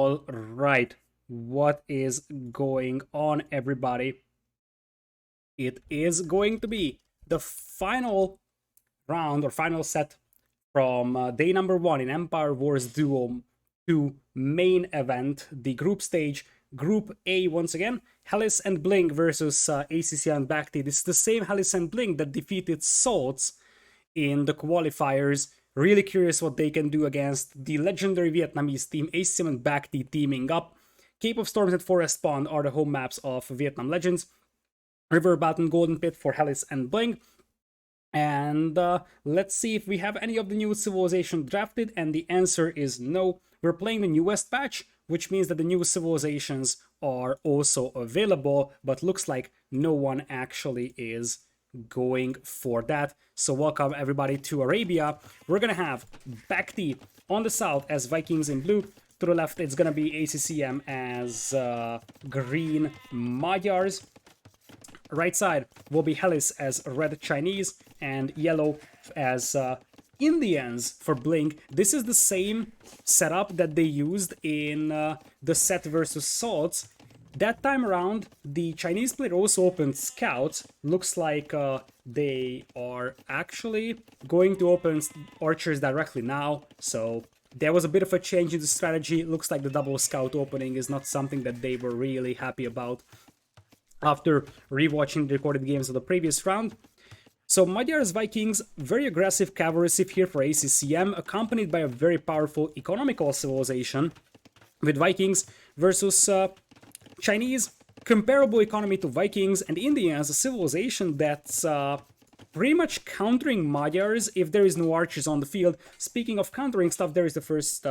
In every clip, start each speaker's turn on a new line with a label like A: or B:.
A: All right, what is going on, everybody? It is going to be the final round or final set from day number 1 in Empire Wars Duo 2 main event, the group stage, Group A once again. Hallis+BlinG versus ACC and Bacti. This is the same Hallis+BlinG that defeated Salts in the qualifiers. Really curious what they can do against the legendary Vietnamese team, ACC and Bacti teaming up. Cape of Storms and Forest Pond are the home maps of Vietnam Legends. River Baton Golden Pit for Hallis+BlinG. And let's see if we have any of the new civilization drafted, and the answer is no. We're playing the newest patch, which means that the new civilizations are also available, but looks like no one actually is going for that. So welcome everybody to Arabia. We're gonna have Bacti on the south as Vikings in blue. To the left, it's gonna be ACCM as green Magyars. Right side will be Hallis as red Chinese and yellow as Indians for BlinG. This is the same setup that they used in the set versus Salts. That time around, the Chinese player also opened scouts. Looks like they are actually going to open archers directly now. So there was a bit of a change in the strategy. Looks like the double scout opening is not something that they were really happy about after rewatching the recorded games of the previous round. So Magyar's Vikings, very aggressive cavalry here for ACCM, accompanied by a very powerful economical civilization with Vikings versus Chinese, comparable economy to Vikings, and Indians, a civilization that's pretty much countering Magyars if there is no archers on the field. Speaking of countering stuff, there is the first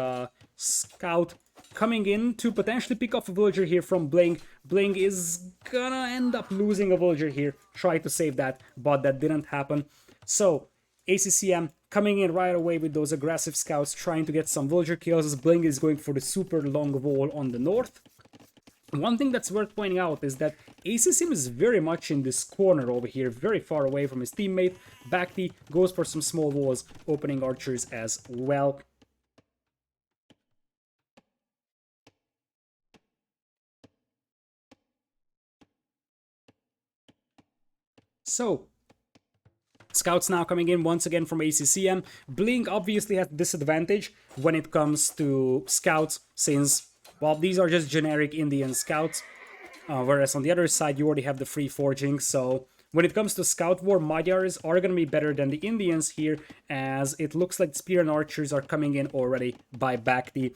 A: scout coming in to potentially pick off a villager here from BlinG. BlinG is gonna end up losing a villager here. Try to save that, but that didn't happen. So ACCM coming in right away with those aggressive scouts, trying to get some villager kills as BlinG is going for the super long wall on the north. One thing that's worth pointing out is that ACCM is very much in this corner over here, very far away from his teammate. Bacti goes for some small walls, opening archers as well. So, scouts now coming in once again from ACCM. BlinG obviously has disadvantage when it comes to scouts, since, well, these are just generic Indian scouts. Whereas on the other side, you already have the free forging. So when it comes to scout war, Magyars are going to be better than the Indians here, as it looks like spear and archers are coming in already by Bacti.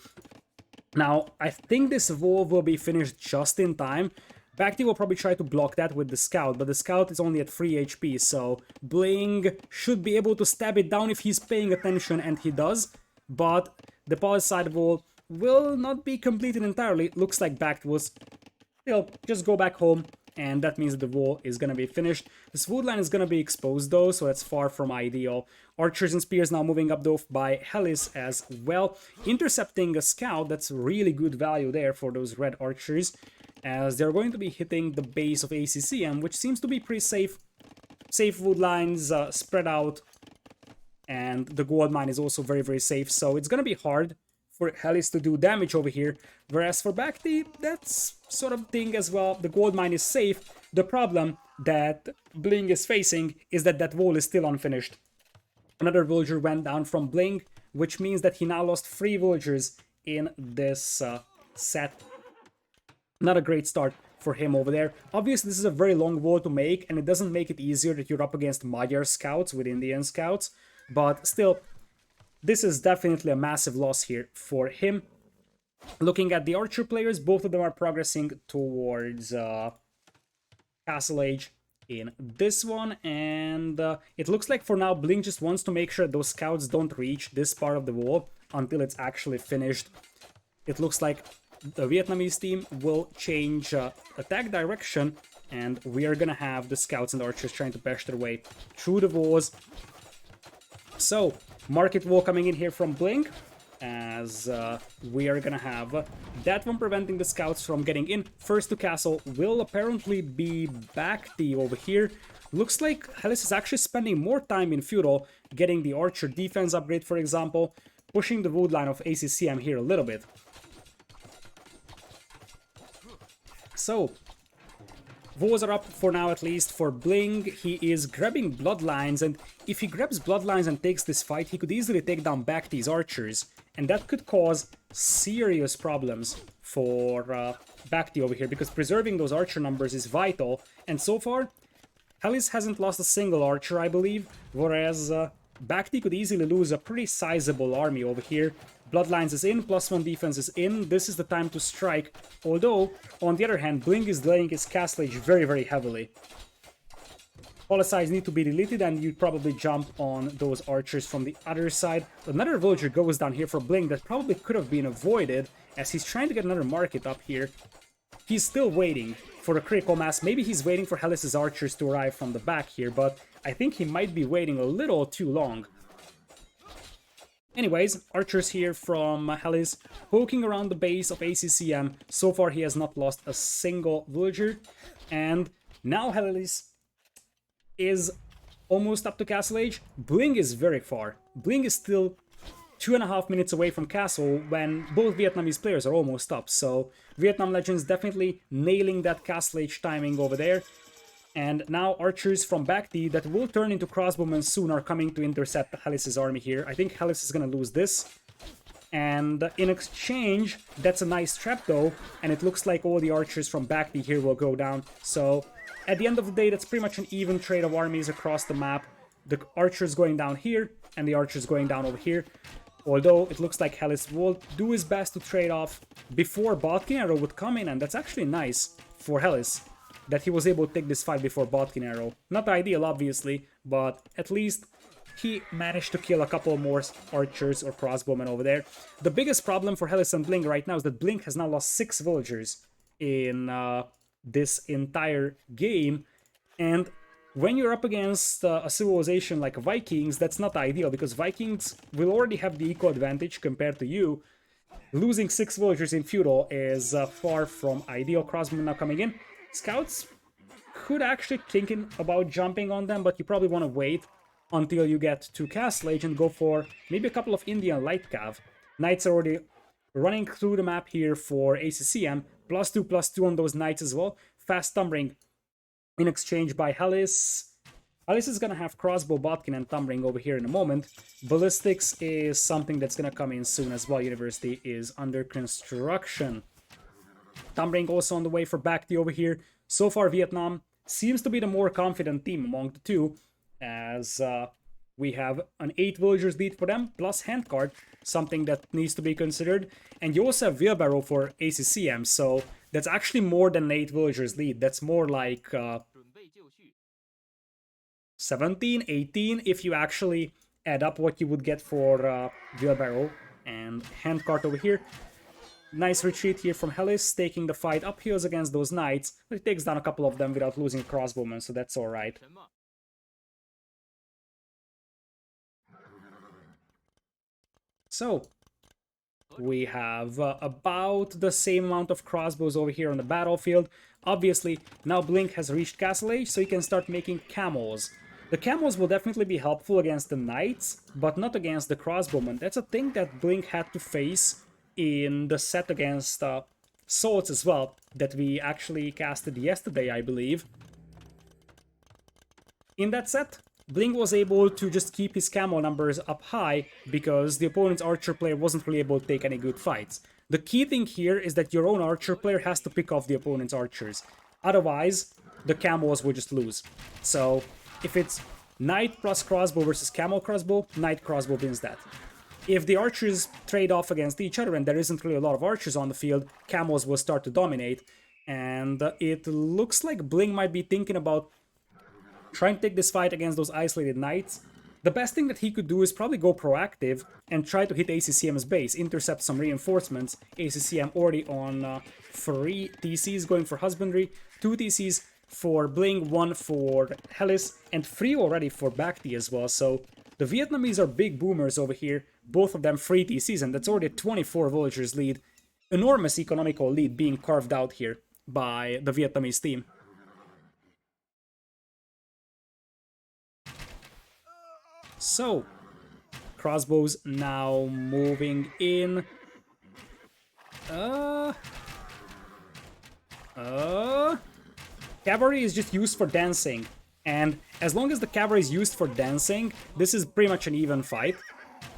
A: Now, I think this wall will be finished just in time. Bacti will probably try to block that with the scout, but the scout is only at 3 HP, so BlinG should be able to stab it down if he's paying attention, and he does. But the palace side wall will not be completed entirely. It looks like Bacti will still just go back home, and that means the wall is gonna be finished. This wood line is gonna be exposed though, so that's far from ideal. Archers and spears now moving up though by Hallis as well, intercepting a scout. That's really good value there for those red archers, as they're going to be hitting the base of ACCM, which seems to be pretty safe. Safe wood lines spread out, and the gold mine is also very, very safe, so it's gonna be hard for Hallis to do damage over here. Whereas for Bacti, that's sort of thing as well. The gold mine is safe. The problem that BlinG is facing is that that wall is still unfinished. Another villager went down from BlinG, which means that he now lost 3 villagers in this set. Not a great start for him over there. Obviously, this is a very long wall to make, and it doesn't make it easier that you're up against Magyar scouts with Indian scouts, but still, this is definitely a massive loss here for him. Looking at the archer players, both of them are progressing towards Castle Age in this one, and it looks like for now BlinG just wants to make sure those scouts don't reach this part of the wall until it's actually finished. It looks like the Vietnamese team will change attack direction, and we are gonna have the scouts and archers trying to bash their way through the walls. So, market wall coming in here from BlinG, as we are gonna have that one preventing the scouts from getting in. First to castle will apparently be Bacti over here. Looks like Hallis is actually spending more time in feudal, getting the archer defense upgrade, for example, pushing the wood line of ACCM here a little bit. So, Woes are up for now, at least for Bling. He is grabbing Bloodlines, and if he grabs Bloodlines and takes this fight, he could easily take down Bacti's archers, and that could cause serious problems for Bacti over here, because preserving those archer numbers is vital, and so far, Hallis hasn't lost a single archer, I believe, whereas Bacti could easily lose a pretty sizable army over here. Bloodlines is in, +1 defense is in, this is the time to strike, although, on the other hand, Bling is delaying his castle age very, very heavily. Policides need to be deleted, and you'd probably jump on those archers from the other side. Another villager goes down here for Bling that probably could have been avoided, as he's trying to get another market up here. He's still waiting for a critical mass. Maybe he's waiting for Hallis' archers to arrive from the back here, but I think he might be waiting a little too long. Anyways, archers here from Hallis poking around the base of ACCM. So far he has not lost a single villager, and now Hallis is almost up to castle age. Bling is very far. Bling is still 2.5 minutes away from castle when both Vietnamese players are almost up, so Vietnam Legends definitely nailing that castle age timing over there. And now archers from Bacti that will turn into crossbowmen soon are coming to intercept Hallis' army here. I think Hallis is gonna lose this. And in exchange, that's a nice trap though, and it looks like all the archers from Bacti here will go down. So at the end of the day, that's pretty much an even trade of armies across the map. The archers going down here, and the archers going down over here. Although it looks like Hallis will do his best to trade off before Botkin Arrow would come in, and that's actually nice for Hallis, that he was able to take this fight before Botkin Arrow. Not ideal, obviously, but at least he managed to kill a couple more archers or crossbowmen over there. The biggest problem for Hallis and BlinG right now is that BlinG has now lost 6 villagers in this entire game, and when you're up against a civilization like Vikings, that's not ideal, because Vikings will already have the equal advantage compared to you. Losing 6 villagers in Feudal is far from ideal. Crossbowmen now coming in. Scouts could actually thinking about jumping on them, but you probably want to wait until you get to Castle Age and go for maybe a couple of Indian Light Cav. Knights are already running through the map here for ACCM. +2/+2 on those knights as well. Fast Thumbring in exchange by Hallis. Hallis is gonna have crossbow, Botkin, and Thumbring over here in a moment. Ballistics is something that's gonna come in soon as well. University is under construction. Thumbring also on the way for Bacti over here. So far, Vietnam seems to be the more confident team among the two, as we have an 8 villagers lead for them, plus handcart, something that needs to be considered. And you also have wheelbarrow for ACCM, so that's actually more than 8 villagers lead. That's more like 17, 18, if you actually add up what you would get for wheelbarrow and handcart over here. Nice retreat here from Hallis, taking the fight up hills against those knights, but he takes down a couple of them without losing crossbowmen, so that's alright. So, we have about the same amount of crossbows over here on the battlefield. Obviously, now BlinG has reached Castle Age, so he can start making camels. The camels will definitely be helpful against the knights, but not against the crossbowmen. That's a thing that BlinG had to face in the set against swords as well, that we actually casted yesterday, I believe. In that set, BlinG was able to just keep his camel numbers up high because the opponent's archer player wasn't really able to take any good fights. The key thing here is that your own archer player has to pick off the opponent's archers. Otherwise, the camels will just lose. So, if it's knight plus crossbow versus camel crossbow, knight crossbow wins that. If the archers trade off against each other and there isn't really a lot of archers on the field, camels will start to dominate. And it looks like BlinG might be thinking about trying to take this fight against those isolated knights. The best thing that he could do is probably go proactive and try to hit ACCM's base, intercept some reinforcements. ACCM already on 3 TCs going for husbandry, 2 TCs for BlinG, 1 for Hallis, and 3 already for Bacti as well. So the Vietnamese are big boomers over here, both of them 3 TCs, and that's already a 24 villagers lead. Enormous economical lead being carved out here by the Vietnamese team. So, crossbows now moving in. Cavalry is just used for dancing. And as long as the cavalry is used for dancing, this is pretty much an even fight.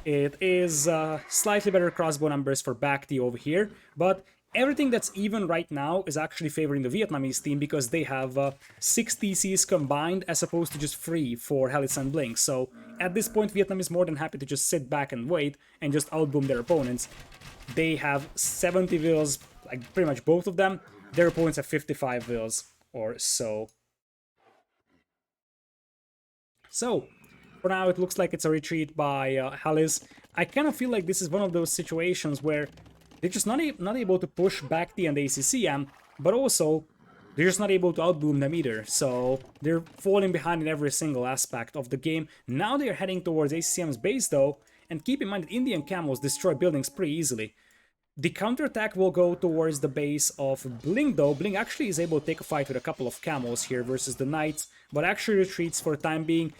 A: It is slightly better crossbow numbers for Bakhti over here, but everything that's even right now is actually favoring the Vietnamese team because they have 6 TCs combined as opposed to just 3 for Hallis+BlinG. So at this point, Vietnam is more than happy to just sit back and wait and just outboom their opponents. They have 70 vills, like pretty much both of them. Their opponents have 55 vills or so. So, for now, it looks like it's a retreat by Hallis. I kind of feel like this is one of those situations where they're just not able to push back the and ACCM, but also they're just not able to outboom them either. So they're falling behind in every single aspect of the game. Now they're heading towards ACCM's base though, and keep in mind that Indian camos destroy buildings pretty easily. The counterattack will go towards the base of BlinG though. BlinG actually is able to take a fight with a couple of camos here versus the Knights, but actually retreats for the time being.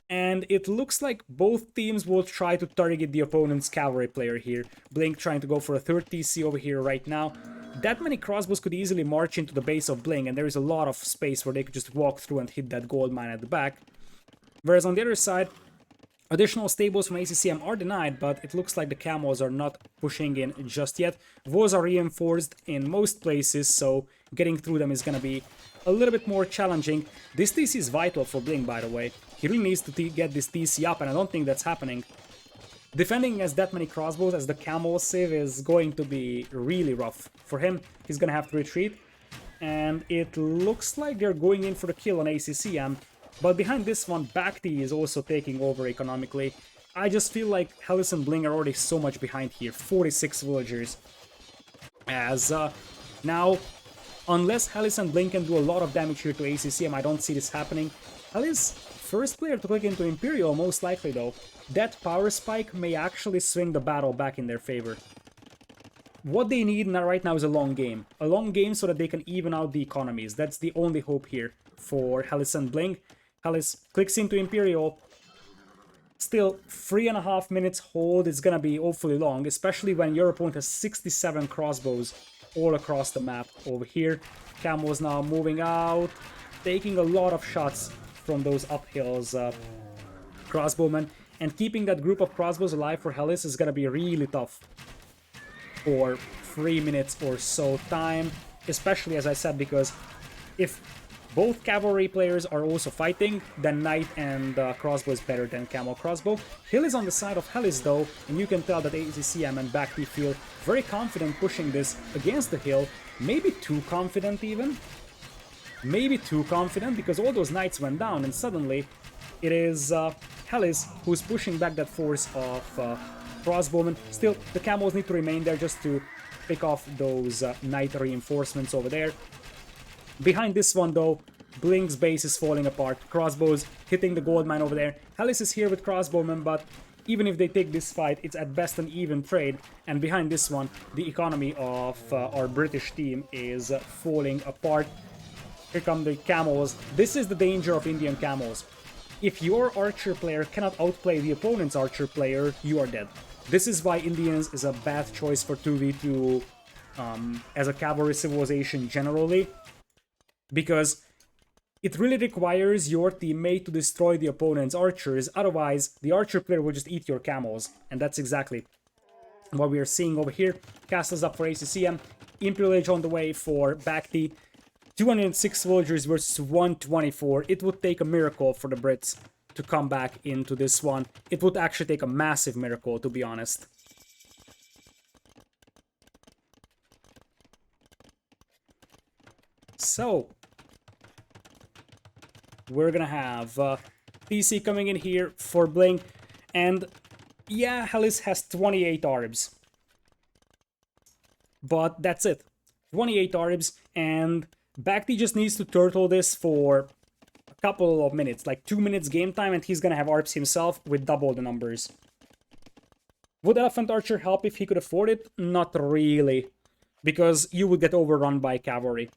A: And it looks like both teams will try to target the opponent's cavalry player here. BlinG trying to go for a 3rd TC over here right now. That many crossbows could easily march into the base of BlinG, and there is a lot of space where they could just walk through and hit that gold mine at the back. Whereas on the other side, additional stables from ACCM are denied, but it looks like the camos are not pushing in just yet. Walls are reinforced in most places, so getting through them is going to be a little bit more challenging. This TC is vital for BlinG, by the way. He really needs to get this TC up, and I don't think that's happening. Defending against that many crossbows as the camo sieve is going to be really rough. For him, he's going to have to retreat. And it looks like they're going in for the kill on ACCM. But behind this one, Bakhti is also taking over economically. I just feel like Hallis+BlinG are already so much behind here. 46 villagers. As now, unless Hallis+BlinG can do a lot of damage here to ACCM, I don't see this happening. Hallis, first player to click into Imperial, most likely though. That power spike may actually swing the battle back in their favor. What they need right now is a long game. A long game so that they can even out the economies. That's the only hope here for Hallis+BlinG. Hallis clicks into Imperial. Still, 3.5 minutes hold is gonna be awfully long, especially when your opponent has 67 crossbows all across the map over here. Camo's now moving out, taking a lot of shots from those uphills, crossbowmen, and keeping that group of crossbows alive for Hallis is gonna be really tough for 3 minutes or so time, especially as I said, because if both cavalry players are also fighting, then Knight and crossbow is better than camo crossbow. Hill is on the side of Hallis though, and you can tell that ACCM and Bakhti feel very confident pushing this against the hill, maybe too confident even. Maybe too confident, because all those knights went down, and suddenly it is Hallis who's pushing back that force of crossbowmen. Still, the camos need to remain there just to pick off those knight reinforcements over there. Behind this one though, BlinG's base is falling apart. Crossbows hitting the gold mine over there. Hallis is here with crossbowmen, but even if they take this fight, it's at best an even trade. And behind this one, the economy of our British team is falling apart. Here come the camos. This is the danger of Indian camos. If your archer player cannot outplay the opponent's archer player, you are dead. This is why Indians is a bad choice for 2v2 as a cavalry civilization generally. Because it really requires your teammate to destroy the opponent's archers, otherwise the archer player will just eat your camos. And that's exactly what we are seeing over here. Castles up for ACCM, Imperial Age on the way for Bakhti. 206 villagers versus 124. It would take a miracle for the Brits to come back into this one. It would actually take a massive miracle, to be honest. So, we're gonna have PC coming in here for BlinG, and yeah, Hallis has 28 Arbs. But that's it. 28 Arbs, and Bakhti just needs to turtle this for a couple of minutes, like 2 minutes game time, and he's gonna have Arbs himself with double the numbers. Would Elephant Archer help if he could afford it? Not really, because you would get overrun by cavalry.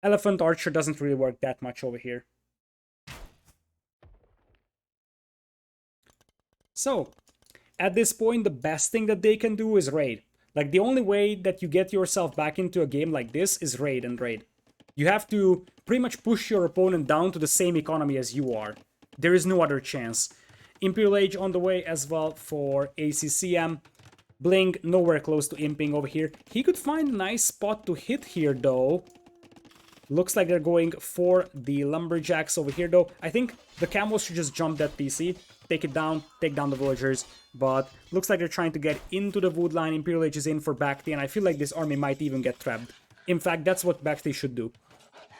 A: Elephant Archer doesn't really work that much over here. So, at this point, the best thing that they can do is raid. Like, the only way that you get yourself back into a game like this is raid and raid. You have to pretty much push your opponent down to the same economy as you are. There is no other chance. Imperial Age on the way as well for ACCM. Bling nowhere close to imping over here. He could find a nice spot to hit here though. Looks like they're going for the Lumberjacks over here though. I think the Camels should just jump that PC, take it down, take down the villagers. But looks like they're trying to get into the wood line. Imperial Age is in for Bhakti, and I feel like this army might even get trapped. In fact, that's what Bhakti should do.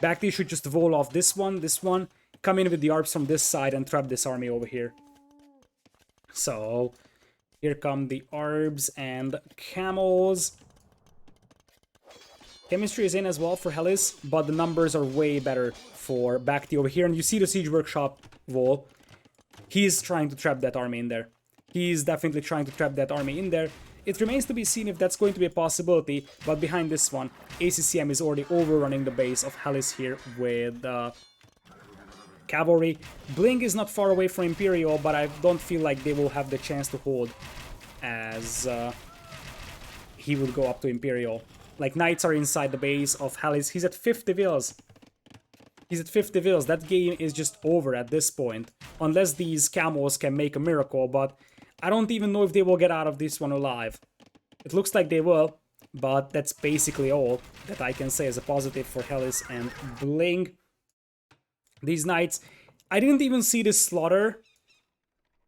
A: Bhakti should just wall off this one, come in with the ARPs from this side and trap this army over here. So, here come the ARBs and Camels. Chemistry is in as well for Hallis, but the numbers are way better for Bhakti over here. And you see the Siege Workshop wall. He's trying to trap that army in there. He's definitely trying to trap that army in there. It remains to be seen if that's going to be a possibility, but behind this one, ACCM is already overrunning the base of Hallis here with cavalry. Bling is not far away from Imperial, but I don't feel like they will have the chance to hold as he would go up to Imperial. Like, Knights are inside the base of Hallis. He's at 50 vills. He's at 50 vills. That game is just over at this point. Unless these Camels can make a miracle, but I don't even know if they will get out of this one alive. It looks like they will, but that's basically all that I can say as a positive for Hallis and Bling. These Knights, I didn't even see this slaughter.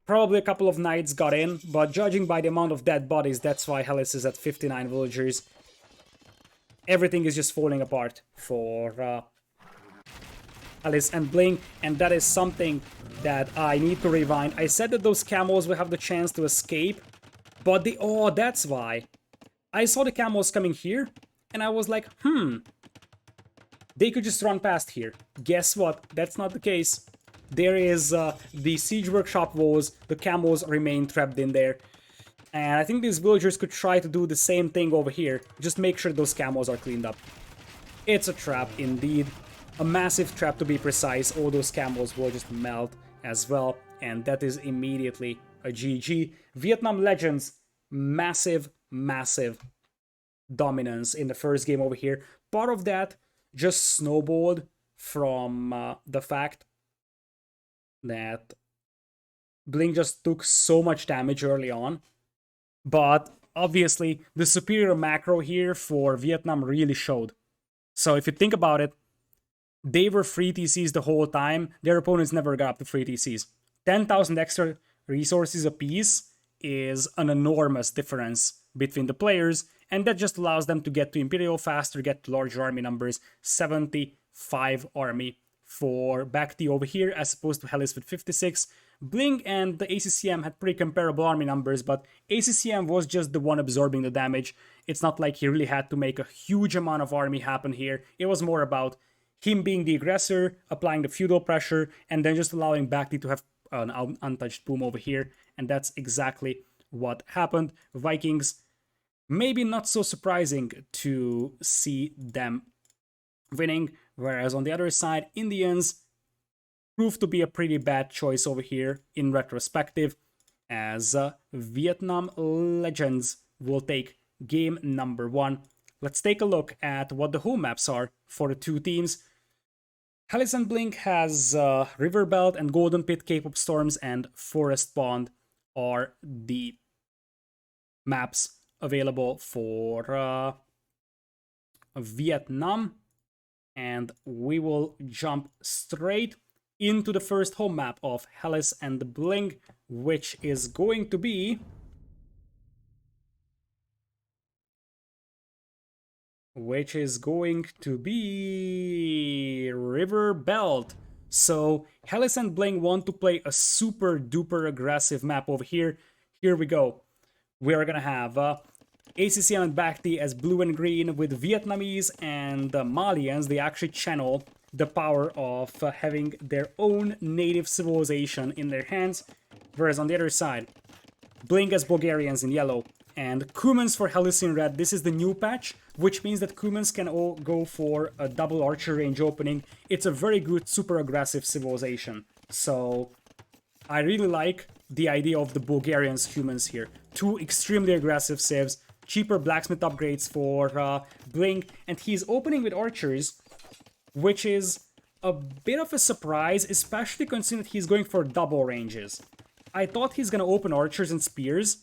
A: Probably a couple of Knights got in, but judging by the amount of dead bodies, that's why Hallis is at 59 villagers. Everything is just falling apart for Hallis and Bling, and that is something that I need to rewind. I said that those Camels will have the chance to escape, but oh, that's why. I saw the Camels coming here, and I was like, they could just run past here. Guess what? That's not the case. There is the Siege Workshop walls, the Camels remain trapped in there. And I think these villagers could try to do the same thing over here. Just make sure those Camels are cleaned up. It's a trap indeed. A massive trap to be precise. All those Camels will just melt as well. And that is immediately a GG. Vietnam Legends, massive, massive dominance in the first game over here. Part of that just snowballed from the fact that Bling just took so much damage early on. But obviously, the superior macro here for Vietnam really showed. So if you think about it, they were free TCs the whole time. Their opponents never got up to free TCs. 10,000 extra resources apiece is an enormous difference between the players, and that just allows them to get to Imperial faster, get to larger army numbers. 75 army for Bhakti over here, as opposed to Hallis with 56. Bling and the ACCM had pretty comparable army numbers, but ACCM was just the one absorbing the damage. It's not like he really had to make a huge amount of army happen here. It was more about him being the aggressor, applying the feudal pressure, and then just allowing Bhakti to have an untouched boom over here. And that's exactly what happened. Vikings, maybe not so surprising to see them winning, whereas on the other side, Indians proved to be a pretty bad choice over here in retrospective, as Vietnam Legends will take game number 1. Let's take a look at what the home maps are for the two teams. Hallis and BlinG has River Belt and Golden Pit, Cape of Storms, and Forest Pond are the maps available for Vietnam. And we will jump straight into the first home map of Hallis and BlinG, which is going to be River Belt. So Hallis and BlinG want to play a super duper aggressive map over here. Here we go. We are gonna have ACCM and Bhakti as blue and green, with Vietnamese and Malians. They actually channel the power of having their own native civilization in their hands. Whereas on the other side, BlinG as Bulgarians in yellow, and Cumans for Hallis in red. This is the new patch, which means that Cumans can all go for a double archer range opening. It's a very good, super aggressive civilization. So I really like the idea of the Bulgarians humans here. Two extremely aggressive civs, cheaper blacksmith upgrades for BlinG, and he's opening with archers, which is a bit of a surprise, especially considering that he's going for double ranges. I thought he's gonna open archers and spears,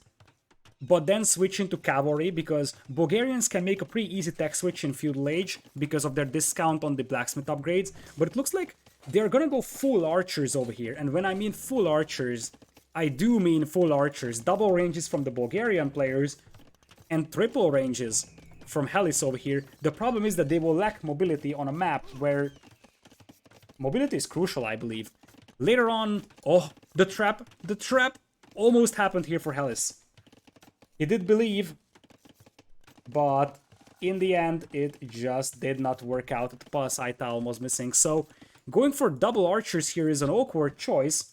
A: but then switch into cavalry, because Bulgarians can make a pretty easy tech switch in Feudal Age because of their discount on the blacksmith upgrades, but it looks like they're gonna go full archers over here, and when I mean full archers, I do mean full archers, double ranges from the Bulgarian players, and triple ranges from Hallis over here. The problem is that they will lack mobility on a map where mobility is crucial, I believe. Later on, oh, the trap almost happened here for Hallis. He did believe, but in the end, it just did not work out. The Palace Eye tile was missing, so going for double archers here is an awkward choice.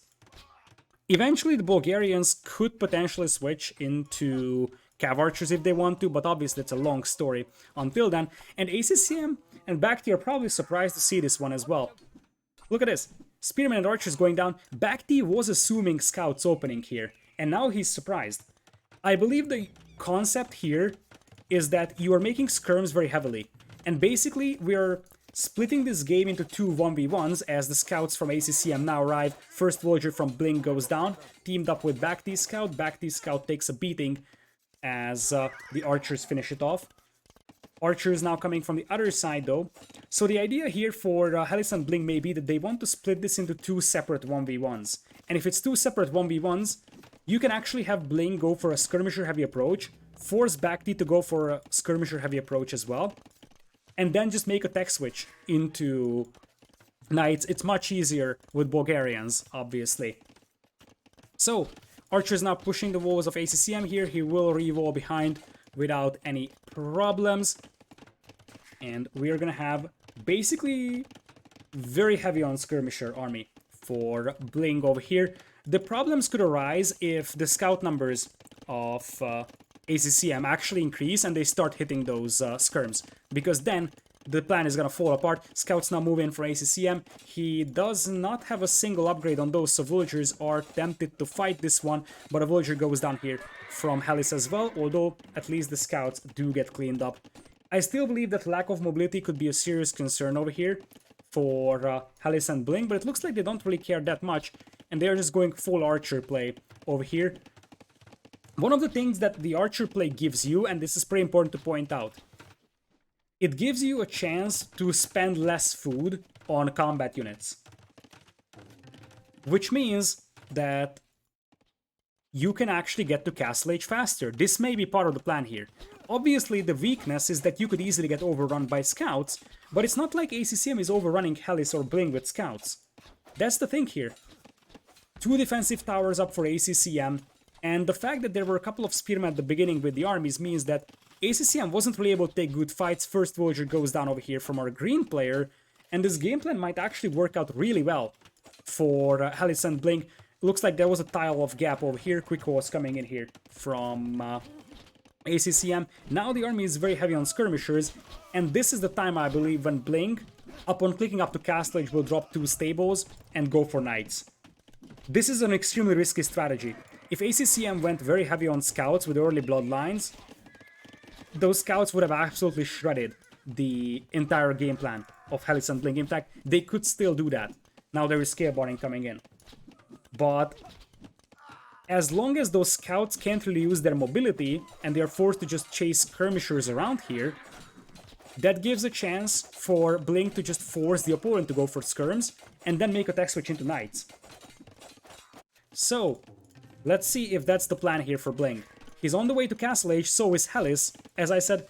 A: Eventually, the Bulgarians could potentially switch into Cav archers if they want to, but obviously it's a long story until then. And ACCM and Bhakti are probably surprised to see this one as well. Look at this. Spearmen and archers going down. Bhakti was assuming scouts opening here, and now he's surprised. I believe the concept here is that you are making skirms very heavily. And basically, we're splitting this game into two 1v1s as the scouts from ACCM now arrive. First villager from BlinG goes down, teamed up with Bhakti's scout. Bhakti's scout takes a beating as the archers finish it off. Archers now coming from the other side though. So the idea here for Hallis and BlinG may be that they want to split this into two separate 1v1s. And if it's two separate 1v1s, you can actually have BlinG go for a skirmisher heavy approach, force Bhakti to go for a skirmisher heavy approach as well, and then just make a tech switch into knights. It's much easier with Bulgarians, obviously. So, archers now pushing the walls of ACCM here. He will re-wall behind without any problems. And we are gonna have basically very heavy on skirmisher army for BlinG over here. The problems could arise if the scout numbers of ACCM actually increase and they start hitting those skirms, because then the plan is gonna fall apart. Scouts now move in for ACCM. He does not have a single upgrade on those, so villagers are tempted to fight this one, but a villager goes down here from Hallis as well, although at least the scouts do get cleaned up. I still believe that lack of mobility could be a serious concern over here for Hallis and BlinG, but it looks like they don't really care that much, and they're just going full archer play over here. One of the things that the archer play gives you, and this is pretty important to point out, it gives you a chance to spend less food on combat units. Which means that you can actually get to Castle Age faster. This may be part of the plan here. Obviously, the weakness is that you could easily get overrun by scouts, but it's not like ACCM is overrunning Hallis or BlinG with scouts. That's the thing here. Two defensive towers up for ACCM, and the fact that there were a couple of spearmen at the beginning with the armies means that ACCM wasn't really able to take good fights. First villager goes down over here from our green player, and this game plan might actually work out really well for Hallis and BlinG. Looks like there was a tile of gap over here. Quick was coming in here from ACCM. Now the army is very heavy on skirmishers, and this is the time, I believe, when BlinG, upon clicking up to Castle Age, will drop two stables and go for knights. This is an extremely risky strategy. If ACCM went very heavy on scouts with early bloodlines, those scouts would have absolutely shredded the entire game plan of Hallis and BlinG. In fact, they could still do that. Now there is scale botting coming in. But as long as those scouts can't really use their mobility and they're forced to just chase skirmishers around here, that gives a chance for BlinG to just force the opponent to go for skirms and then make a tech switch into knights. So, let's see if that's the plan here for BlinG. He's on the way to Castle Age, so is Hallis. As I said,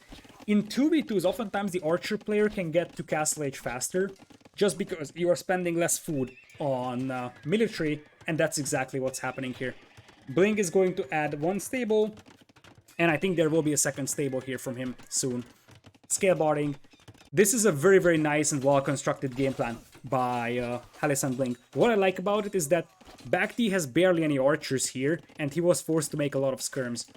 A: in 2v2s, oftentimes the archer player can get to Castle Age faster, just because you are spending less food on military, and that's exactly what's happening here. BlinG is going to add one stable, and I think there will be a second stable here from him soon. Scale botting. This is a very, very nice and well-constructed game plan by Hallis and BlinG. What I like about it is that Bhakti has barely any archers here, and he was forced to make a lot of skirms.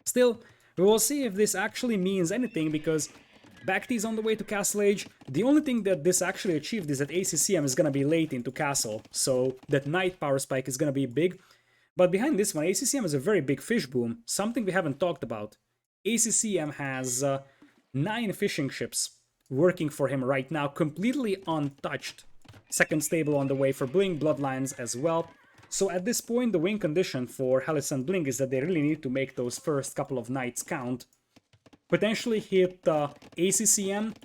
A: Still, we will see if this actually means anything, because Bhakti is on the way to Castle Age. The only thing that this actually achieved is that ACCM is going to be late into Castle, so that Knight power spike is going to be big. But behind this one, ACCM is a very big fish boom, something we haven't talked about. ACCM has 9 fishing ships working for him right now, completely untouched. Second stable on the way for Bling, Bloodlines as well. So at this point, the win condition for Hallis+BlinG is that they really need to make those first couple of knights count. Potentially hit ACCM,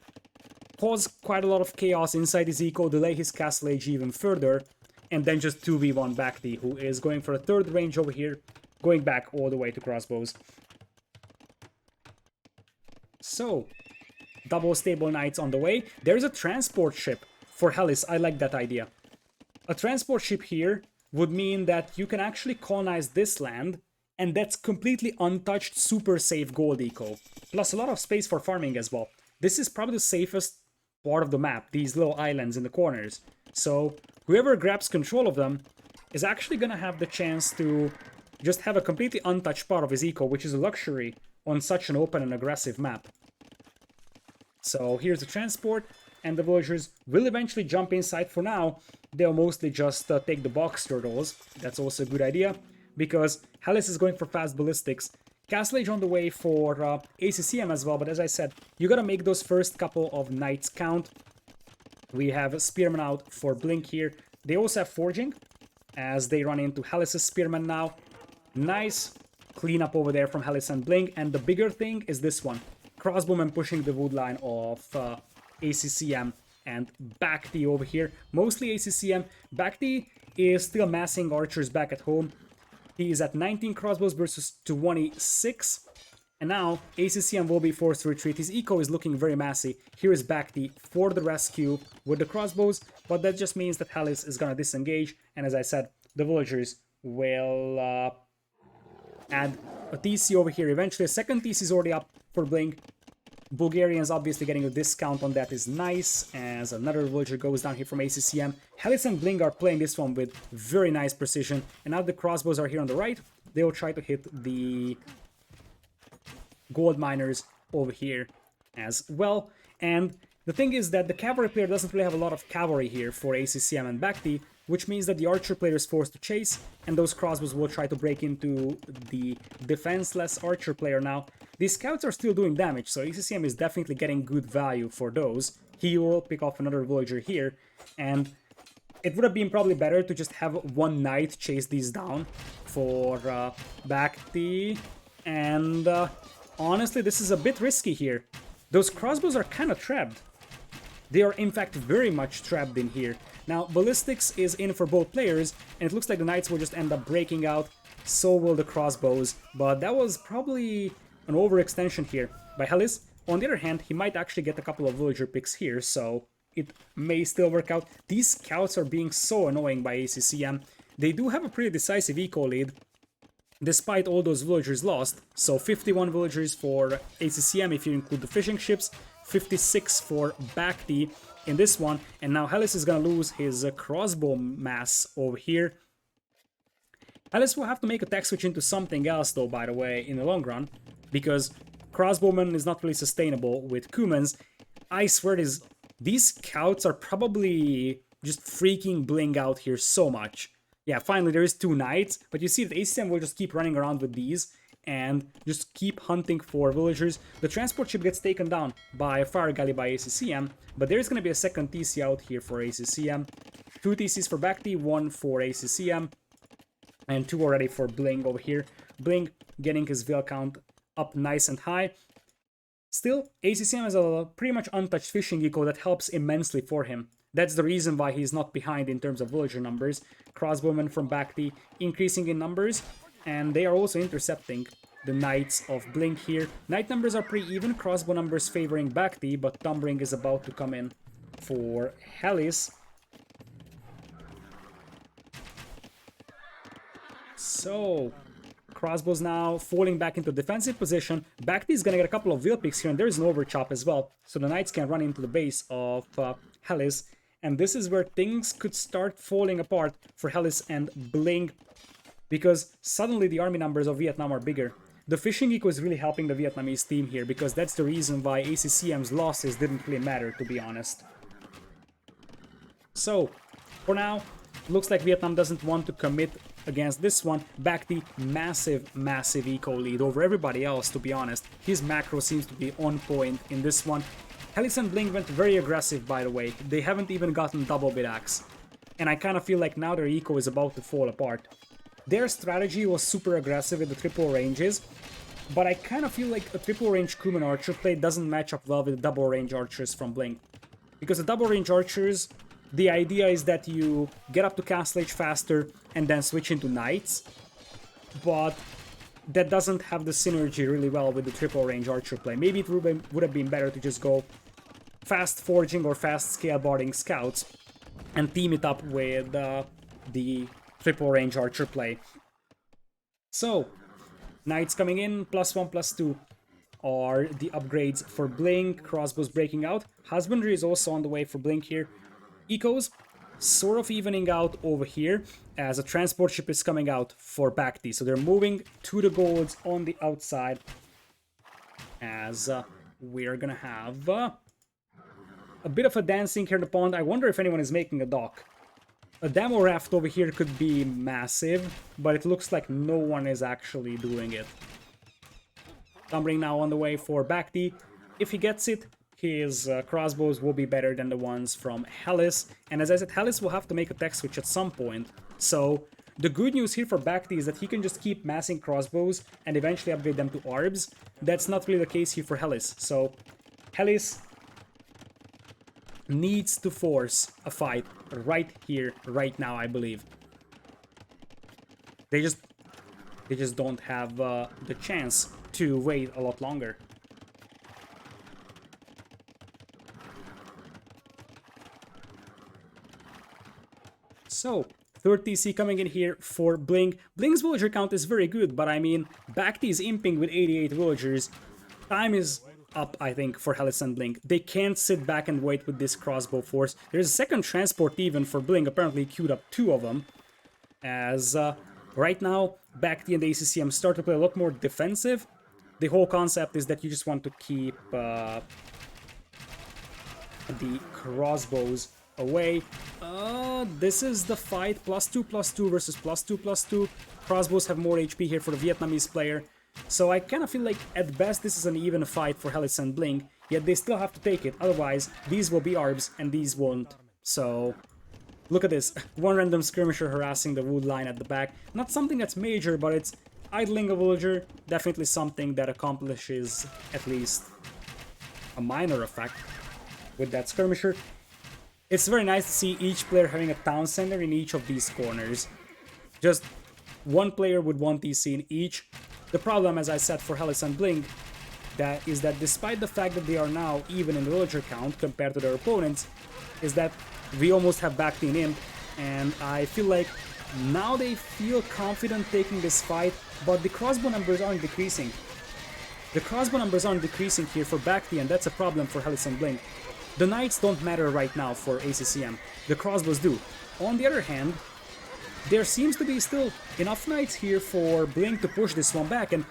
A: cause quite a lot of chaos inside his eco, delay his castle age even further, and then just 2v1 Bhakti, who is going for a third range over here, going back all the way to crossbows. So, double stable knights on the way. There's a transport ship for Hallis. I like that idea. A transport ship here would mean that you can actually colonize this land, and that's completely untouched, super safe gold eco. Plus a lot of space for farming as well. This is probably the safest part of the map, these little islands in the corners. So whoever grabs control of them is actually gonna have the chance to just have a completely untouched part of his eco, which is a luxury on such an open and aggressive map. So here's the transport, and the villagers will eventually jump inside. For now, they'll mostly just take the box turtles. That's also a good idea, because Hallis is going for fast ballistics. Castle Age on the way for ACCM as well, but as I said, you gotta make those first couple of knights count. We have Spearman out for Blink here. They also have Forging, as they run into Hallis' Spearman now. Nice cleanup over there from Hallis+BlinG, and the bigger thing is this one. Crossbowman pushing the wood line of ACCM and Bhakti over here. Mostly ACCM. Bhakti is still massing archers back at home. He is at 19 crossbows versus 26. And now ACCM will be forced to retreat. His eco is looking very massy. Here is Bhakti for the rescue with the crossbows. But that just means that Hallis is going to disengage. And as I said, the villagers will add a TC over here. Eventually a second TC is already up for Blink. Bulgarians obviously getting a discount on that is nice, as another villager goes down here from ACCM. Hallis+BlinG are playing this one with very nice precision, and now the crossbows are here on the right. They will try to hit the gold miners over here as well. And the thing is that the cavalry player doesn't really have a lot of cavalry here for ACCM and Bhakti, which means that the archer player is forced to chase, and those crossbows will try to break into the defenseless archer player now. These scouts are still doing damage, so ACCM is definitely getting good value for those. He will pick off another villager here, and it would have been probably better to just have one knight chase these down for Bhakti, and honestly, this is a bit risky here. Those crossbows are kind of trapped. They are in fact very much trapped in here. Now, ballistics is in for both players, and it looks like the knights will just end up breaking out, so will the crossbows, but that was probably an overextension here by Hallis. On the other hand, he might actually get a couple of villager picks here, so it may still work out. These scouts are being so annoying by ACCM. They do have a pretty decisive eco lead, despite all those villagers lost. So 51 villagers for ACCM if you include the fishing ships, 56 for Bhakti in this one, and now Hallis is gonna lose his crossbow mass over here. Hallis will have to make a tech switch into something else though, by the way, in the long run, because crossbowman is not really sustainable with Cumans. I swear these scouts are probably just freaking Bling out here so much. Yeah, finally there is 2 knights, but you see that ACCM will just keep running around with these and just keep hunting for villagers. The transport ship gets taken down by a fire galley by ACCM, but there's going to be a second TC out here for ACCM. 2 TCs for Bhakti, 1 for ACCM, and 2 already for Bling over here. Bling getting his Veil count up nice and high. Still, ACCM has a pretty much untouched fishing eco that helps immensely for him. That's the reason why he's not behind in terms of villager numbers. Crossbowmen from Bhakti increasing in numbers, and they are also intercepting the Knights of Blink here. Knight numbers are pretty even, crossbow numbers favoring Bhakti, but Tumbling is about to come in for Hallis. So, crossbows now falling back into defensive position. Bhakti is gonna get a couple of wheel picks here, and there's an overchop as well, so the Knights can run into the base of Hallis. And this is where things could start falling apart for Hallis and Bling, because suddenly the army numbers of Vietnam are bigger. The fishing eco is really helping the Vietnamese team here, because that's the reason why ACCM's losses didn't really matter, to be honest. So, for now, looks like Vietnam doesn't want to commit against this one. Back the massive eco lead over everybody else, to be honest. His macro seems to be on point in this one. Hallis+BlinG went very aggressive, by the way. They haven't even gotten double bit axe. And I kind of feel like now their eco is about to fall apart. Their strategy was super aggressive with the triple ranges, but I kind of feel like a triple range Kuman archer play doesn't match up well with the double range archers from BlinG. Because the double range archers, the idea is that you get up to castle age faster and then switch into knights, but that doesn't have the synergy really well with the triple range archer play. Maybe it would have been better to just go fast forging or fast scale barding scouts and team it up with the triple range archer play. So, knights coming in, +1/+2 are the upgrades for BlinG. Crossbows breaking out. Husbandry is also on the way for BlinG here. Ecos sort of evening out over here as a transport ship is coming out for Bhakti. So they're moving to the golds on the outside as we're gonna have a bit of a dancing here in the pond. I wonder if anyone is making a dock. A demo raft over here could be massive, but it looks like no one is actually doing it. Tumbling now on the way for Bhakti. If he gets it, his crossbows will be better than the ones from Hallis. And as I said, Hallis will have to make a tech switch at some point. So the good news here for Bhakti is that he can just keep massing crossbows and eventually upgrade them to arbs. That's not really the case here for Hallis. So Hallis needs to force a fight right here, right now, I believe. They just don't have the chance to wait a lot longer. So, third TC coming in here for BlinG. BlinG's villager count is very good, but I mean, Bhakti is imping with 88 villagers. Time is up, I think, for Hallis+BlinG. They can't sit back and wait with this crossbow force. There's a second transport even for BlinG, apparently queued up 2 of them. As right now, Bhakti and the ACCM start to play a lot more defensive. The whole concept is that you just want to keep the crossbows away. This is the fight. +2/+2 versus +2/+2. Crossbows have more HP here for the Vietnamese player. So I kind of feel like at best this is an even fight for Hallis+BlinG, yet they still have to take it. Otherwise, these will be arbs and these won't. So look at this. One random skirmisher harassing the wood line at the back. Not something that's major, but it's idling a villager. Definitely something that accomplishes at least a minor effect with that skirmisher. It's very nice to see each player having a town center in each of these corners. Just one player with one TC in each. The problem, as I said, for Hallis+BlinG, is that despite the fact that they are now even in the villager count compared to their opponents, is that we almost have Bhakti and Imp, and I feel like now they feel confident taking this fight, but the crossbow numbers aren't decreasing. The crossbow numbers aren't decreasing here for Bhakti, and that's a problem for Hallis+BlinG. The knights don't matter right now for ACCM, the crossbows do. On the other hand, there seems to be still enough knights here for BlinG to push this one back, and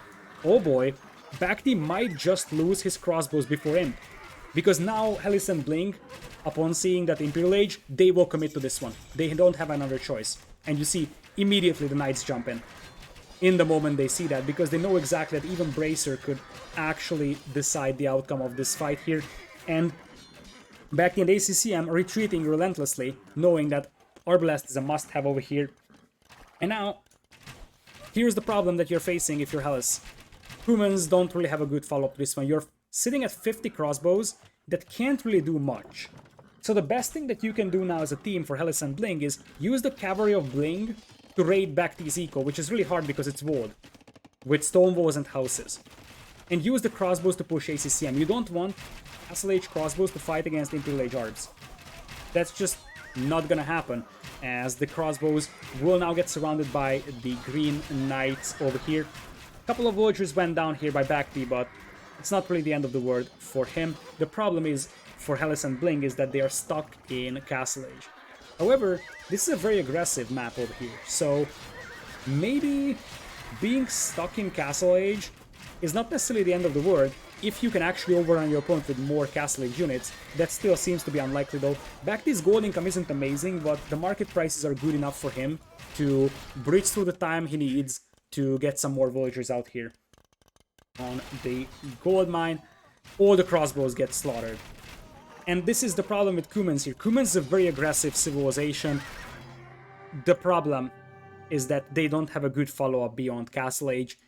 A: oh boy, Bhakti might just lose his crossbows before Imp. Because now Hallis+BlinG, upon seeing that Imperial Age, they will commit to this one. They don't have another choice. And you see, immediately the knights jump in the moment they see that, because they know exactly that even Bracer could actually decide the outcome of this fight here. And Bhakti and ACCM retreating relentlessly, knowing that Arbalest is a must-have over here. And now, here's the problem that you're facing if you're Hallis. Humans don't really have a good follow-up to this one. You're sitting at 50 crossbows that can't really do much. So the best thing that you can do now as a team for Hallis+BlinG is use the cavalry of BlinG to raid Bhakti's eco, which is really hard because it's walled, with stone walls and houses. And use the crossbows to push ACCM. You don't want Castle Age crossbows to fight against Imperial Age Arbs. That's just not gonna happen, as the crossbows will now get surrounded by the green knights over here. A couple of villagers went down here by Bhakti, but it's not really the end of the world for him. The problem is for Hallis+BlinG is that they are stuck in Castle Age. However, this is a very aggressive map over here, so maybe being stuck in Castle Age is not necessarily the end of the world. if you can actually overrun your opponent with more Castle Age units. That still seems to be unlikely though. Bacti's gold income isn't amazing, but the market prices are good enough for him to bridge through the time he needs to get some more villagers out here. On the gold mine, all the crossbows get slaughtered. And this is the problem with Cumans here. Cumans is a very aggressive civilization. The problem is that they don't have a good follow-up beyond Castle Age.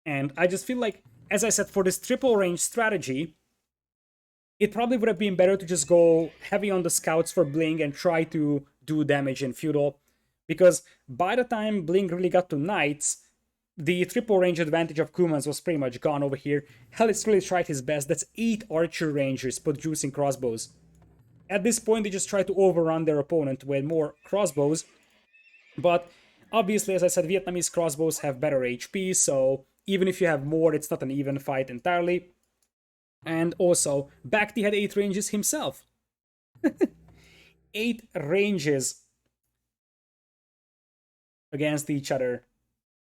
A: And I just feel like, as I said, for this triple range strategy, it probably would have been better to just go heavy on the scouts for Bling and try to do damage in feudal. Because by the time Bling really got to knights, the triple range advantage of Cumans was pretty much gone over here. Hallis really tried his best. That's 8 archer rangers producing crossbows. At this point, they just try to overrun their opponent with more crossbows. But obviously, as I said, Vietnamese crossbows have better HP, so even if you have more, it's not an even fight entirely. And also, Bacti had 8 ranges himself. 8 ranges against each other.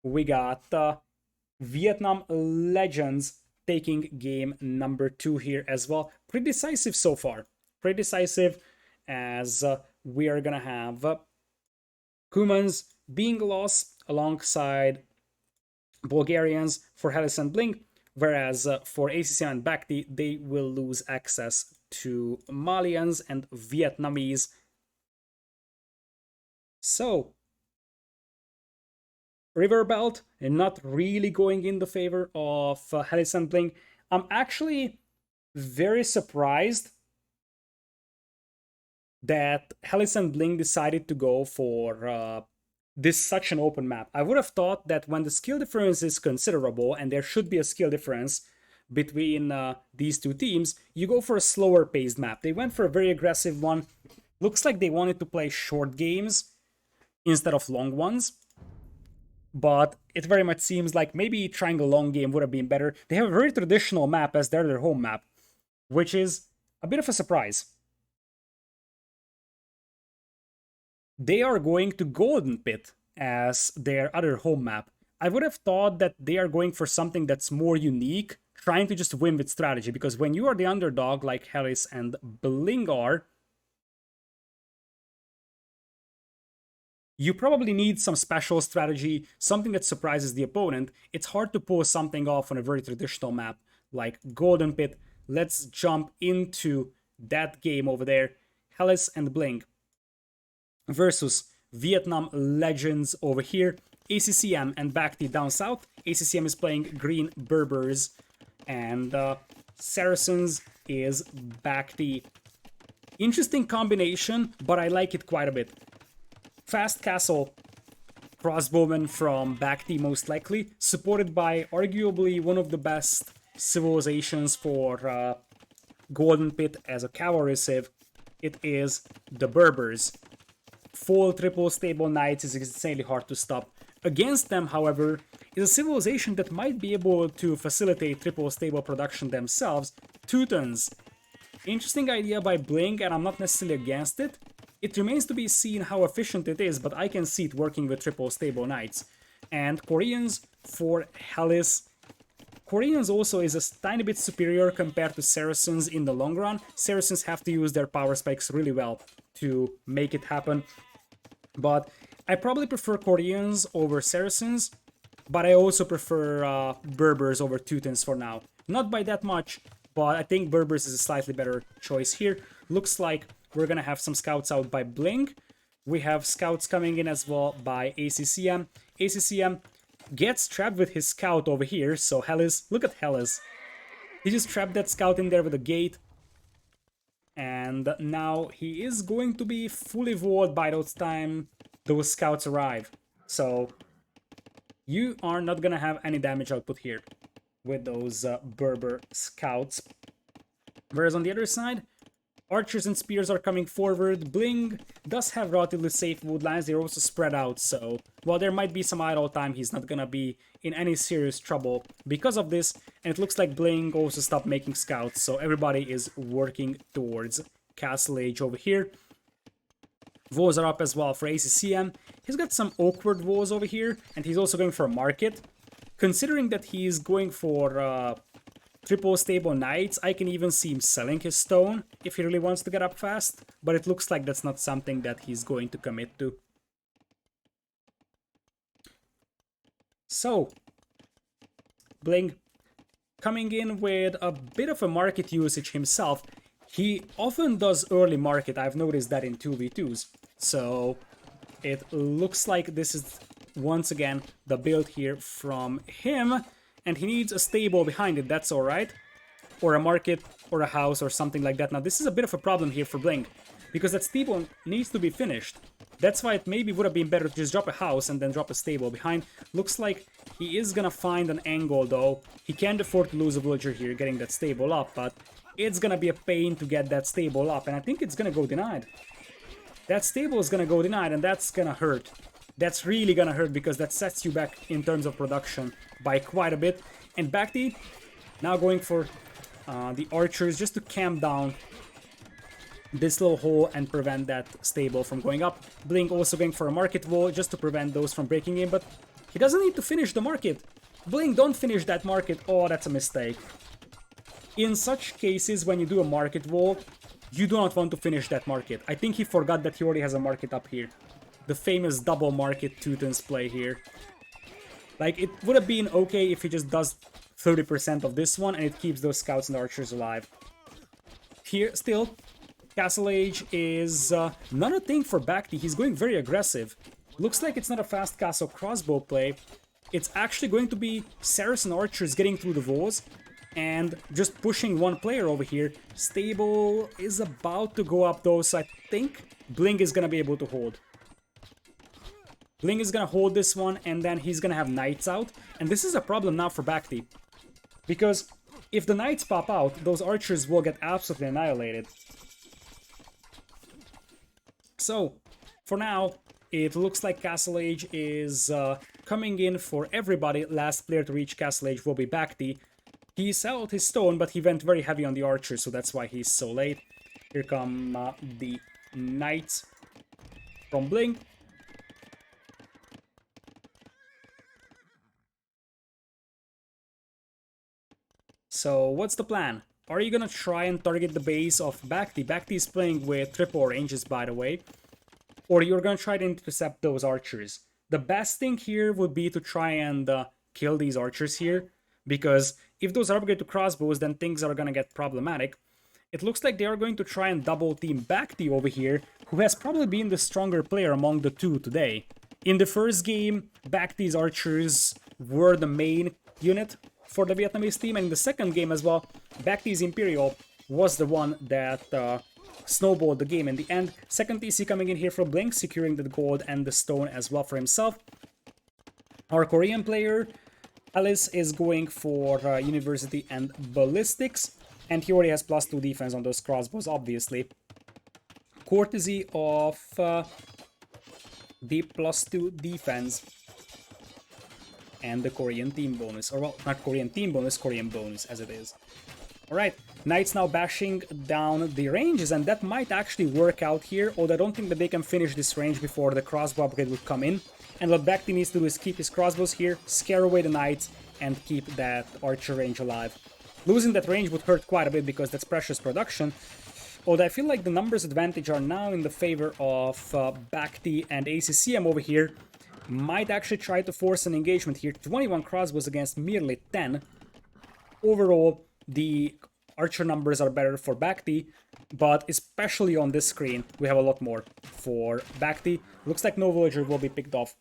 A: We got Vietnam Legends taking game number 2 here as well. Pretty decisive so far. Pretty decisive, as we are gonna have Cumans being lost alongside Bulgarians for Hallis+BlinG, whereas for ACCM and Bacti, they will lose access to Malians and Vietnamese. So, River Belt, and not really going in the favor of Hallis+BlinG. I'm actually very surprised that Hallis+BlinG decided to go for this such an open map. I would have thought that when the skill difference is considerable, and there should be a skill difference between these two teams, you go for a slower paced map. They went for a very aggressive one. Looks like they wanted to play short games instead of long ones. But it very much seems like maybe trying a long game would have been better. They have a very traditional map as their home map, which is a bit of a surprise. They are going to Golden Pit as their other home map. I would have thought that they are going for something that's more unique, trying to just win with strategy, because when you are the underdog like Hallis and BlinG are, you probably need some special strategy, something that surprises the opponent. It's hard to pull something off on a very traditional map like Golden Pit. Let's jump into that game over there. Hallis+BlinG versus Vietnam Legends over here. ACCM and Bacti down south. ACCM is playing Green Berbers, and Saracens is Bacti. Interesting combination, but I like it quite a bit. Fast Castle crossbowmen from Bacti, most likely, supported by arguably one of the best civilizations for Golden Pit as a cavalry civ. It is the Berbers. Full triple stable knights is insanely hard to stop. Against them, however, is a civilization that might be able to facilitate triple stable production themselves, Teutons. Interesting idea by BlinG, and I'm not necessarily against it. It remains to be seen how efficient it is, but I can see it working with triple stable knights. And Koreans for Hallis. Koreans also is a tiny bit superior compared to Saracens in the long run. Saracens have to use their power spikes really well to make it happen. But I probably prefer Koreans over Saracens, but I also prefer Berbers over Teutons for now. Not by that much, but I think Berbers is a slightly better choice here. Looks like we're gonna have some scouts out by BlinG. We have scouts coming in as well by ACCM. ACCM gets trapped with his scout over here, so Hallis, look at Hallis. He just trapped that scout in there with a gate. And now he is going to be fully walled by the time those scouts arrive. So you are not gonna have any damage output here with those Berber scouts. Whereas on the other side, archers and spears are coming forward. BlinG does have relatively safe woodlines. They're also spread out, so while there might be some idle time, he's not gonna be in any serious trouble because of this. And it looks like BlinG also stopped making scouts, so everybody is working towards Castle Age over here. Walls are up as well for ACCM. He's got some awkward walls over here, and he's also going for a market. Considering that he's going for triple stable knights. I can even see him selling his stone if he really wants to get up fast, but it looks like that's not something that he's going to commit to. So, Bling coming in with a bit of a market usage himself. He often does early market, I've noticed that in 2v2s. So, it looks like this is once again the build here from him. And he needs a stable behind it, that's alright. Or a market, or a house, or something like that. Now, this is a bit of a problem here for BlinG, because that stable needs to be finished. That's why it maybe would have been better to just drop a house and then drop a stable behind. Looks like he is gonna find an angle, though. He can't afford to lose a villager here getting that stable up, but it's gonna be a pain to get that stable up, and I think it's gonna go denied. That stable is gonna go denied, and that's gonna hurt. That's really gonna hurt, because that sets you back in terms of production by quite a bit. And Bhakti now going for the archers just to camp down this little hole and prevent that stable from going up. BlinG also going for a market wall just to prevent those from breaking in, but he doesn't need to finish the market. BlinG, don't finish that market. Oh, that's a mistake. In such cases, when you do a market wall, you do not want to finish that market. I think he forgot that he already has a market up here. The famous double market Teutons play here. Like, it would have been okay if he just does 30% of this one and it keeps those scouts and archers alive. Here, still, Castle Age is not a thing for Bhakti. He's going very aggressive. Looks like it's not a fast castle crossbow play. It's actually going to be Saracen archers getting through the walls and just pushing one player over here. Stable is about to go up though, so I think BlinG is going to be able to hold. BlinG is going to hold this one, and then he's going to have knights out. And this is a problem now for Bhakti, because if the knights pop out, those archers will get absolutely annihilated. So, for now, it looks like Castle Age is coming in for everybody. Last player to reach Castle Age will be Bhakti. He sold his stone, but he went very heavy on the archers, so that's why he's so late. Here come the knights from BlinG. So, what's the plan? Are you gonna try and target the base of Bhakti? Bhakti is playing with triple ranges, by the way. Or you're gonna try to intercept those archers. The best thing here would be to try and kill these archers here, because if those are upgraded to crossbows, then things are gonna get problematic. It looks like they are going to try and double team Bhakti over here, who has probably been the stronger player among the two today. In the first game, Bhakti's archers were the main unit for the Vietnamese team, and in the second game as well, Bhakti's Imperial was the one that snowballed the game in the end. Second TC coming in here from BlinG, securing the gold and the stone as well for himself. Our Korean player, Hallis, is going for University and Ballistics, and he already has +2 defense on those crossbows, obviously. Courtesy of the +2 defense and the Korean team bonus, or well, not Korean team bonus, Korean bonus as it is. Alright, Knights now bashing down the ranges, and that might actually work out here, although I don't think that they can finish this range before the crossbow upgrade would come in. And what Bhakti needs to do is keep his crossbows here, scare away the Knights, and keep that archer range alive. Losing that range would hurt quite a bit because that's precious production, although I feel like the numbers advantage are now in the favor of Bhakti, and ACCM over here might actually try to force an engagement here. 21 crossbows against merely 10. Overall, the archer numbers are better for Bhakti, but especially on this screen, we have a lot more for Bhakti. Looks like no villager will be picked off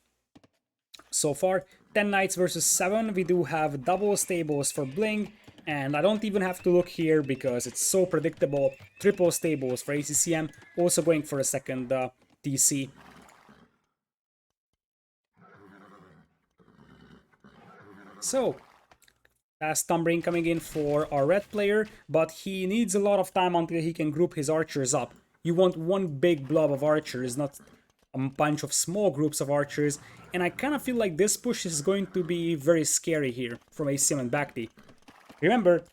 A: so far. 10 knights versus 7. We do have double stables for BlinG, and I don't even have to look here because it's so predictable. Triple stables for ACCM, also going for a second TC. So, Stumbring coming in for our red player, but he needs a lot of time until he can group his archers up. You want one big blob of archers, not a bunch of small groups of archers, and I kind of feel like this push is going to be very scary here from ACM and Bhakti. Remember,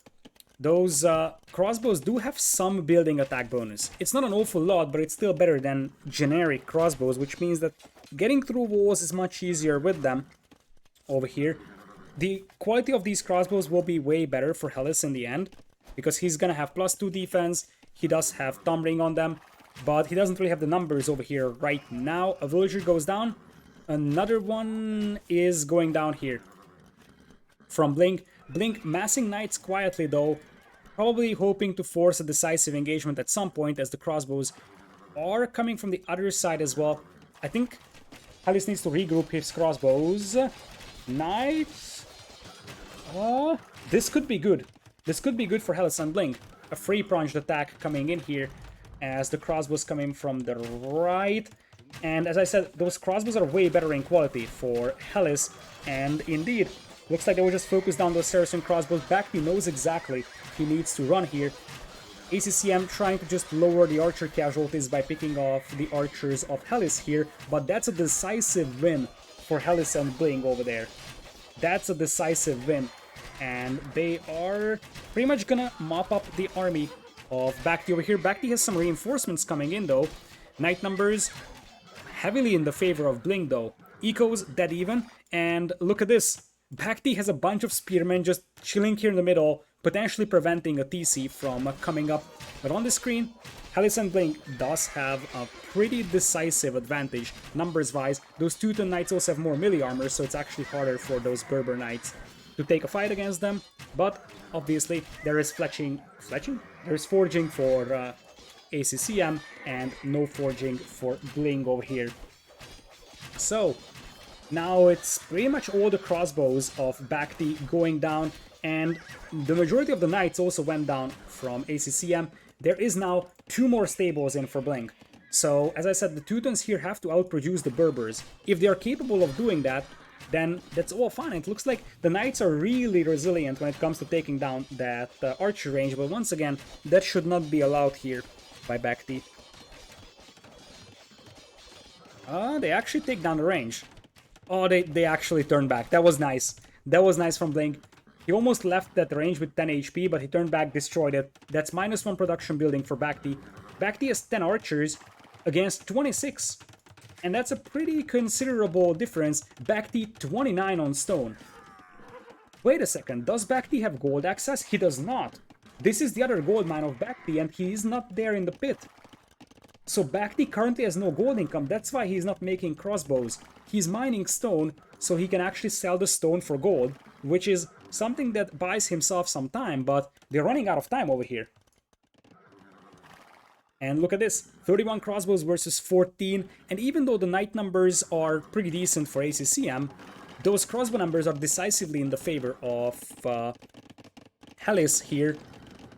A: those crossbows do have some building attack bonus. It's not an awful lot, but it's still better than generic crossbows, which means that getting through walls is much easier with them over here. The quality of these crossbows will be way better for Hallis in the end, because he's gonna have +2 defense. He does have Thumb Ring on them, but he doesn't really have the numbers over here right now. A villager goes down. Another one is going down here from BlinG. BlinG massing knights quietly though, probably hoping to force a decisive engagement at some point, as the crossbows are coming from the other side as well. I think Hallis needs to regroup his crossbows. Knights. This could be good. This could be good for Hallis and BlinG. A free pronged attack coming in here as the crossbows coming from the right. And as I said, those crossbows are way better in quality for Hallis. And indeed, looks like they will just focus down those Saracen crossbows. Bakti knows exactly he needs to run here. ACCM trying to just lower the archer casualties by picking off the archers of Hallis here. But that's a decisive win for Hallis and BlinG over there. That's a decisive win. And they are pretty much gonna mop up the army of Bakti over here. Bakti has some reinforcements coming in though. Knight numbers heavily in the favor of BlinG though. Eco's dead even. And look at this. Bakti has a bunch of spearmen just chilling here in the middle, potentially preventing a TC from coming up. But on the screen, Hallis and BlinG does have a pretty decisive advantage numbers-wise. Those Teuton Knights also have more melee armor, so it's actually harder for those Berber Knights to take a fight against them. But obviously there is fletching? There is forging for ACCM and no forging for BlinG over here. So now it's pretty much all the crossbows of Bakti going down, and the majority of the knights also went down from ACCM. There is now 2 more stables in for BlinG. So as I said, the Teutons here have to outproduce the Berbers. If they are capable of doing that, then that's all fine. It looks like the knights are really resilient when it comes to taking down that archer range, but once again, that should not be allowed here by Bakti. They actually take down the range. Oh, they actually turned back. That was nice. That was nice from BlinG. He almost left that range with 10 HP, but he turned back, destroyed it. That's -1 production building for Bakti. Bakti has 10 archers against 26. And that's a pretty considerable difference. Bakti 29 on stone. Wait a second, does Bakti have gold access? He does not. This is the other gold mine of Bakti, and he is not there in the pit. So Bakti currently has no gold income, that's why he's not making crossbows. He's mining stone, so he can actually sell the stone for gold, which is something that buys himself some time, but they're running out of time over here. And look at this, 31 crossbows versus 14, and even though the knight numbers are pretty decent for ACCM, those crossbow numbers are decisively in the favor of Hallis here.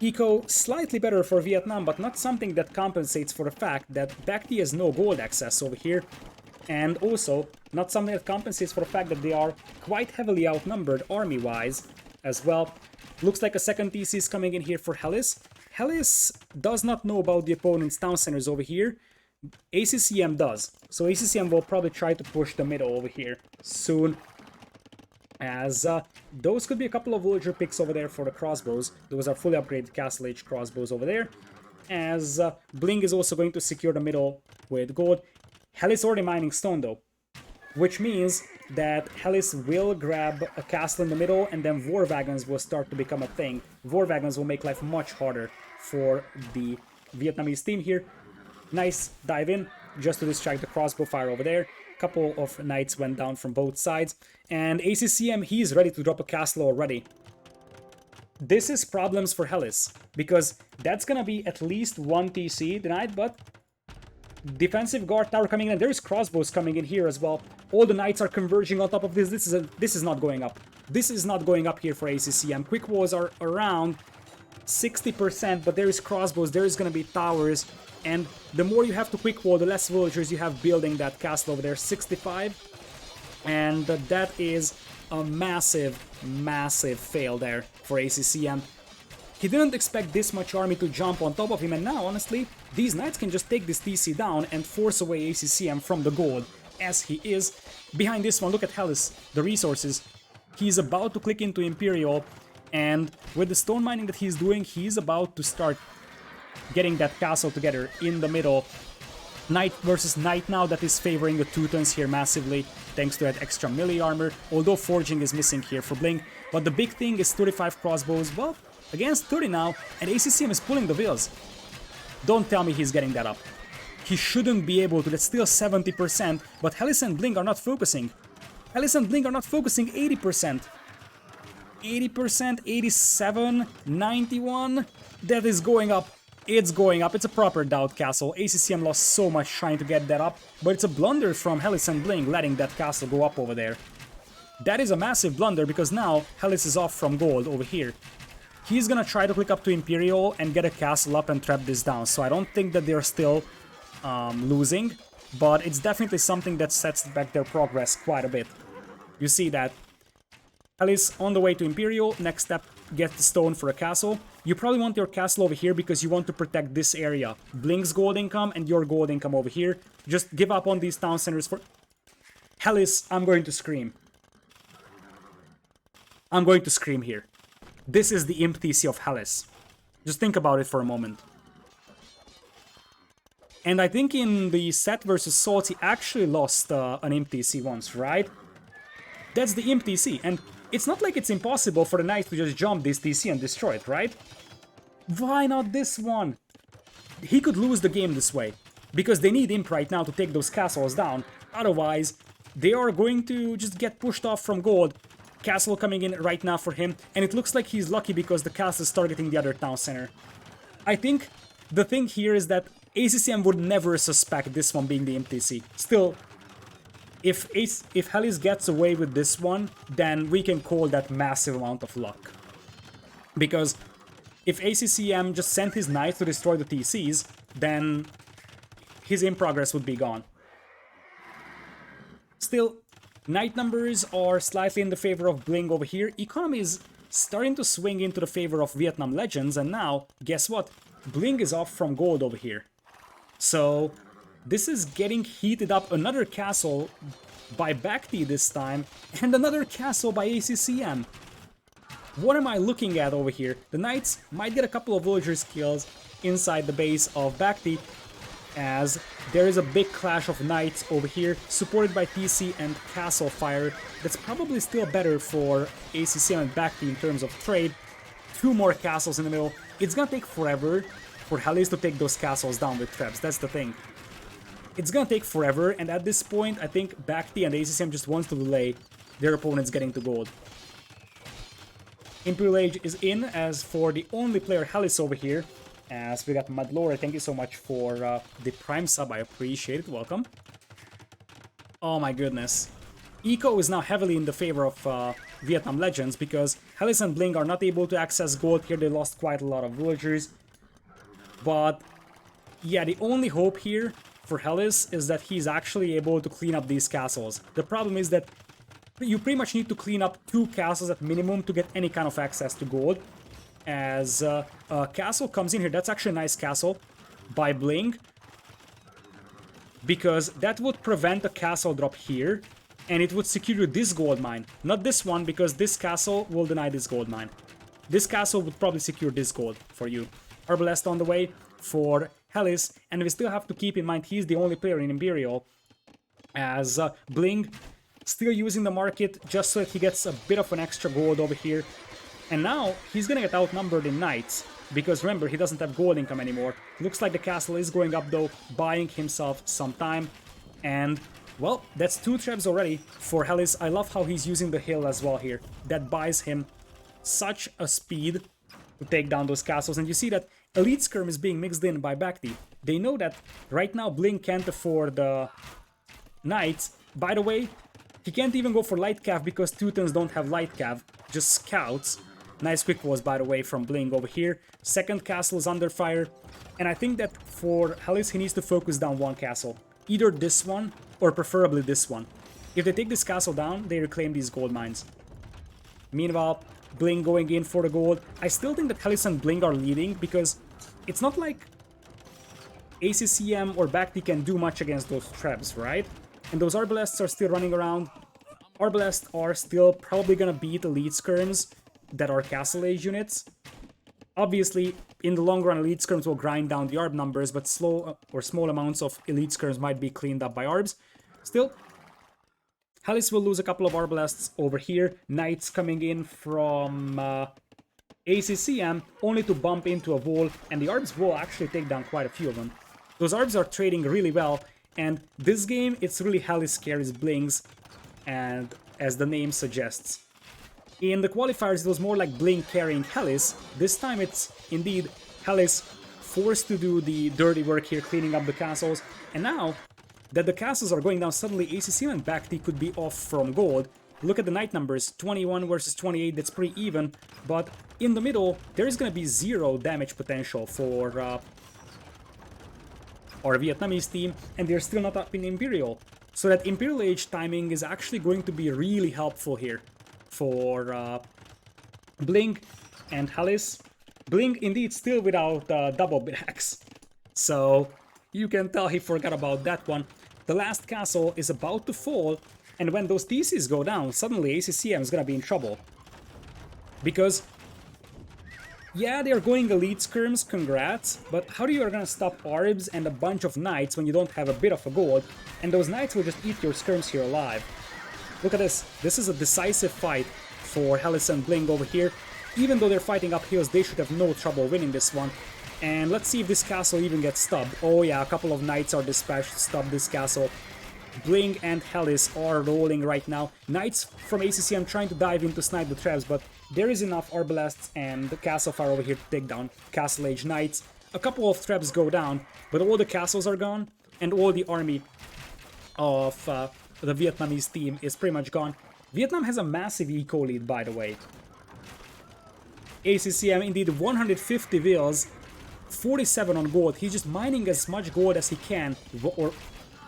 A: Eco slightly better for Vietnam, but not something that compensates for the fact that Bakti has no gold access over here, and also not something that compensates for the fact that they are quite heavily outnumbered army-wise as well. Looks like a second TC is coming in here for Hallis. Hallis does not know about the opponent's town centers over here. ACCM does. So ACCM will probably try to push the middle over here soon. As those could be a couple of villager picks over there for the crossbows. Those are fully upgraded Castle Age crossbows over there. As BlinG is also going to secure the middle with gold. Hallis already mining stone though, which means that Hallis will grab a castle in the middle, and then war wagons will start to become a thing. War wagons will make life much harder for the Vietnamese team here. Nice dive in, just to distract the crossbow fire over there. Couple of knights went down from both sides, and ACCM, he's ready to drop a castle already. This is problems for Hallis, because that's gonna be at least 1 TC denied, but defensive guard tower coming in. There's crossbows coming in here as well. All the knights are converging on top of this. This is not going up. This is not going up here for ACCM. Quick walls are around 60%, but there is crossbows, there is going to be towers, and the more you have to quick wall, the less villagers you have building that castle over there. 65, and that is a massive fail there for ACCM. He didn't expect this much army to jump on top of him, and now, honestly, these knights can just take this TC down and force away ACCM from the gold, as he is. Behind this one, look at Hallis, the resources. He's about to click into Imperial, and with the stone mining that he's doing, he's about to start getting that castle together in the middle. Knight versus Knight now, that is favoring the Teutons here massively, thanks to that extra melee armor, although forging is missing here for Bling. But the big thing is 35 crossbows, well, against 30 now, and ACCM is pulling the wheels. Don't tell me he's getting that up. He shouldn't be able to, that's still 70%, but Hallis+BlinG are not focusing. Hallis+BlinG are not focusing 80%. 80%, 87, 91, that is going up. It's going up. It's a proper doubt castle. ACCM lost so much trying to get that up, but it's a blunder from Hallis+BlinG letting that castle go up over there. That is a massive blunder because now Hallis is off from gold over here. He's gonna try to click up to Imperial and get a castle up and trap this down, so I don't think that they're still losing, but it's definitely something that sets back their progress quite a bit. You see that. Hallis on the way to Imperial, next step, get the stone for a castle. You probably want your castle over here because you want to protect this area. BlinG's gold income and your gold income over here. Just give up on these town centers for... Hallis, I'm going to scream. I'm going to scream here. This is the Imp TC of Hallis. Just think about it for a moment. And I think in the set versus Salt, he actually lost an Imp TC once, right? That's the Imp TC, and it's not like it's impossible for the Knights to just jump this TC and destroy it, right? Why not this one? He could lose the game this way, because they need Imp right now to take those castles down. Otherwise, they are going to just get pushed off from gold. Castle coming in right now for him, and it looks like he's lucky because the castle is targeting the other town center. I think the thing here is that ACCM would never suspect this one being the Imp TC. Still, if Hallis gets away with this one, then we can call that massive amount of luck. Because if ACCM just sent his knights to destroy the TCs, then his in progress would be gone. Still, knight numbers are slightly in the favor of BlinG over here. Economy is starting to swing into the favor of Vietnam Legends, and now, guess what? BlinG is off from gold over here. So, this is getting heated up. Another castle by Bhakti this time, and another castle by ACCM. What am I looking at over here? The Knights might get a couple of villagers kills inside the base of Bhakti, as there is a big clash of Knights over here, supported by TC and Castle Fire. That's probably still better for ACCM and Bhakti in terms of trade. 2 more castles in the middle. It's gonna take forever for Hallis to take those castles down with traps, that's the thing. It's gonna take forever, and at this point, I think Bhakti and ACCM just wants to delay their opponents getting to gold. Imperial Age is in, as for the only player Hallis over here, as we got Madlore. Thank you so much for the Prime sub, I appreciate it, welcome. Oh my goodness. Eco is now heavily in the favor of Vietnam Legends, because Hallis+BlinG are not able to access gold here, they lost quite a lot of villagers. But, yeah, the only hope here for Hallis is that he's actually able to clean up these castles. The problem is that you pretty much need to clean up 2 castles at minimum to get any kind of access to gold. As a castle comes in here, that's actually a nice castle by BlinG, because that would prevent a castle drop here, and it would secure you this gold mine. Not this one, because this castle will deny this gold mine. This castle would probably secure this gold for you. Arbalest on the way for Hallis, and we still have to keep in mind he's the only player in Imperial, as BlinG still using the market just so that he gets a bit of an extra gold over here. And now he's gonna get outnumbered in knights, because remember, he doesn't have gold income anymore. Looks like the castle is going up though, buying himself some time. And, well, that's 2 traps already for Hallis. I love how he's using the hill as well here. That buys him such a speed to take down those castles. And you see that Elite Skirm is being mixed in by Bhakti. They know that right now BlinG can't afford the knights. By the way, he can't even go for light cav because Teutons don't have light cav, just scouts. Nice quick was, by the way, from BlinG over here. Second castle is under fire, and I think that for Hallis he needs to focus down 1 castle. Either this one, or preferably this one. If they take this castle down, they reclaim these gold mines. Meanwhile, BlinG going in for the gold. I still think that Hallis and BlinG are leading, because it's not like ACCM or Bhakti can do much against those traps, right? And those Arbalests are still running around. Arbalests are still probably gonna beat Elite Skirms that are Castle Age units. Obviously, in the long run, elite skirms will grind down the ARB numbers, but slow or small amounts of elite skirms might be cleaned up by ARBs. Still, Hallis will lose a couple of Arbalasts over here. Knights coming in from ACCM, only to bump into a wall, and the ARBs will actually take down quite a few of them. Those ARBs are trading really well, and this game, it's really Hallis carries Blings, and as the name suggests. In the qualifiers, it was more like BlinG carrying Hallis. This time it's indeed Hallis forced to do the dirty work here, cleaning up the castles. And now that the castles are going down, suddenly ACCM and Bhakti could be off from gold. Look at the knight numbers, 21 versus 28, that's pretty even. But in the middle, there is going to be 0 damage potential for our Vietnamese team, and they're still not up in Imperial. So that Imperial Age timing is actually going to be really helpful here for BlinG and Hallis. BlinG indeed still without double axe, so you can tell he forgot about that one. The last castle is about to fall, and when those TCs go down, suddenly ACCM is gonna be in trouble. Because, yeah, they're going elite skirms, congrats, but how are you gonna stop ARBs and a bunch of knights when you don't have a bit of a gold, and those knights will just eat your skirms here alive. Look at this. This is a decisive fight for Hallis and BlinG over here. Even though they're fighting up hills, they should have no trouble winning this one. And let's see if this castle even gets stubbed. Oh yeah, a couple of knights are dispatched to stub this castle. BlinG and Hallis are rolling right now. Knights from ACCM trying to dive in to snipe the traps, but there is enough Arbalasts and the castle fire over here to take down Castle Age Knights. A couple of traps go down, but all the castles are gone, and all the army of the Vietnamese team is pretty much gone. Vietnam has a massive eco lead, by the way. ACCM indeed 150 vills, 47 on gold. He's just mining as much gold as he can, or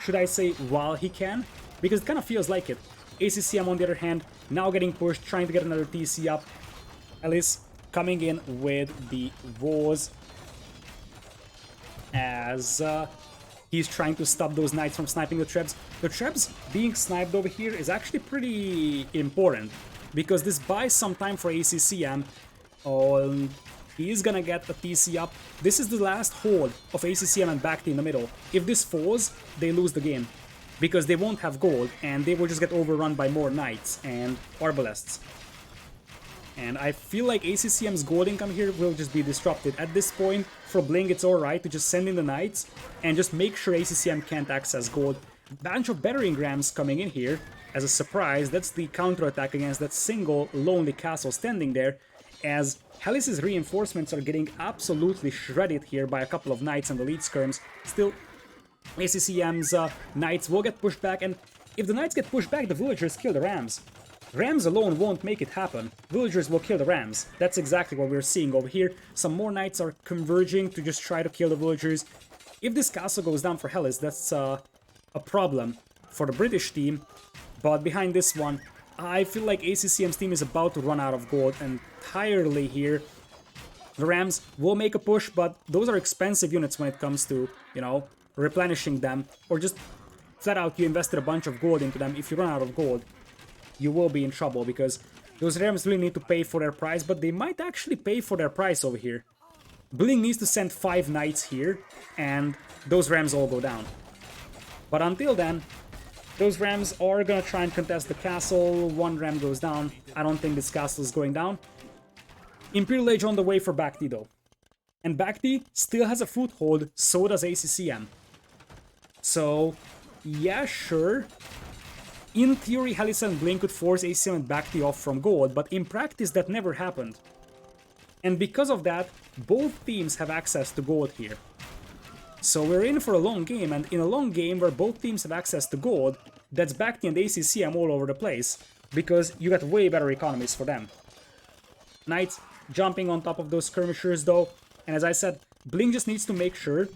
A: should I say while he can, because it kind of feels like it. ACCM on the other hand, now getting pushed, trying to get another TC up. Hallis coming in with the wars as he's trying to stop those knights from sniping the traps. The traps being sniped over here is actually pretty important, because this buys some time for ACCM. Oh, he's gonna get a TC up. This is the last hold of ACCM and Bhakti in the middle. If this falls, they lose the game, because they won't have gold, and they will just get overrun by more knights and Arbalasts. And I feel like ACCM's gold income here will just be disrupted. At this point, for BlinG, it's alright to just send in the knights and just make sure ACCM can't access gold. Bunch of battering rams coming in here as a surprise. That's the counterattack against that single lonely castle standing there, as Hallis' reinforcements are getting absolutely shredded here by a couple of knights and the lead skirms. Still, ACCM's knights will get pushed back, and if the knights get pushed back, the villagers kill the rams. Rams alone won't make it happen. Villagers will kill the rams. That's exactly what we're seeing over here. Some more knights are converging to just try to kill the villagers. If this castle goes down for Hallis, that's a problem for the British team. But behind this one, I feel like ACCM's team is about to run out of gold entirely here. The Rams will make a push, but those are expensive units when it comes to, you know, replenishing them. Or just flat out you invested a bunch of gold into them. If you run out of gold, you will be in trouble, because those Rams really need to pay for their price, but they might actually pay for their price over here. BlinG needs to send 5 knights here, and those Rams all go down. But until then, those Rams are gonna try and contest the castle. 1 Ram goes down. I don't think this castle is going down. Imperial Age on the way for Bhakti though. And Bhakti still has a foothold, so does ACCM. So, yeah, sure. In theory, Hallis and BlinG could force ACCM and Bhakti off from gold, but in practice that never happened. And because of that, both teams have access to gold here. So we're in for a long game, and in a long game where both teams have access to gold, that's Bhakti and ACCM all over the place, because you get way better economies for them. Knights jumping on top of those skirmishers though, and as I said, BlinG just needs to make sure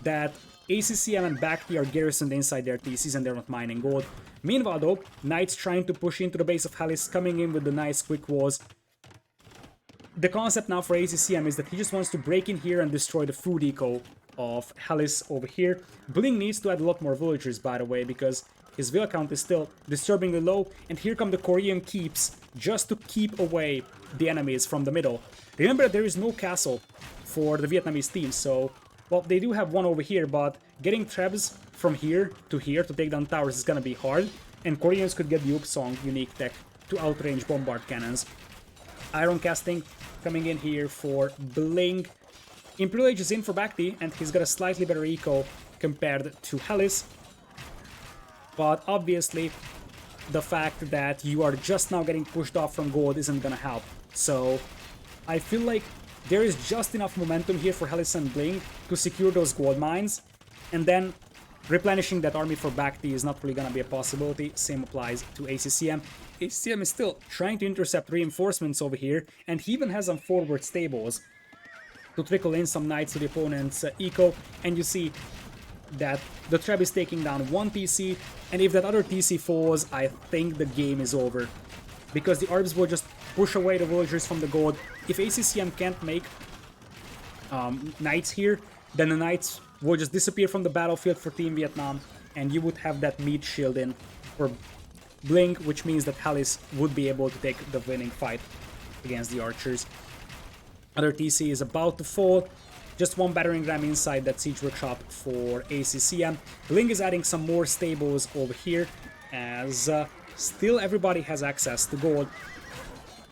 A: that ACCM and Bhakti are garrisoned inside their TCs and they're not mining gold. Meanwhile though, Knights trying to push into the base of Hallis, coming in with the nice quick walls. The concept now for ACCM is that he just wants to break in here and destroy the food eco of Hallis over here. BlinG needs to add a lot more villagers, by the way, because his vill count is still disturbingly low, and here come the Korean keeps just to keep away the enemies from the middle. Remember that there is no castle for the Vietnamese team, so, well, they do have one over here, but getting trebs from here to take down towers is gonna be hard, and Koreans could get the Upsong unique tech to outrange bombard cannons. Iron casting coming in here for BlinG. Imperial Age is in for Bacti, and he's got a slightly better eco compared to Hallis. But obviously, the fact that you are just now getting pushed off from gold isn't gonna help. So, I feel like there is just enough momentum here for Hallis and BlinG to secure those gold mines, and then replenishing that army for Bacti is not really gonna be a possibility. Same applies to ACCM. ACCM is still trying to intercept reinforcements over here, and he even has some forward stables to trickle in some knights to the opponent's eco, and you see that the Treb is taking down one TC, and if that other TC falls, I think the game is over. Because the Arbs will just push away the villagers from the gold. If ACCM can't make knights here, then the knights will just disappear from the battlefield for Team Vietnam, and you would have that meat shield in for BlinG, which means that Hallis would be able to take the winning fight against the archers. Other TC is about to fall. Just one battering ram inside that siege workshop for ACCM. BlinG is adding some more stables over here, as still everybody has access to gold.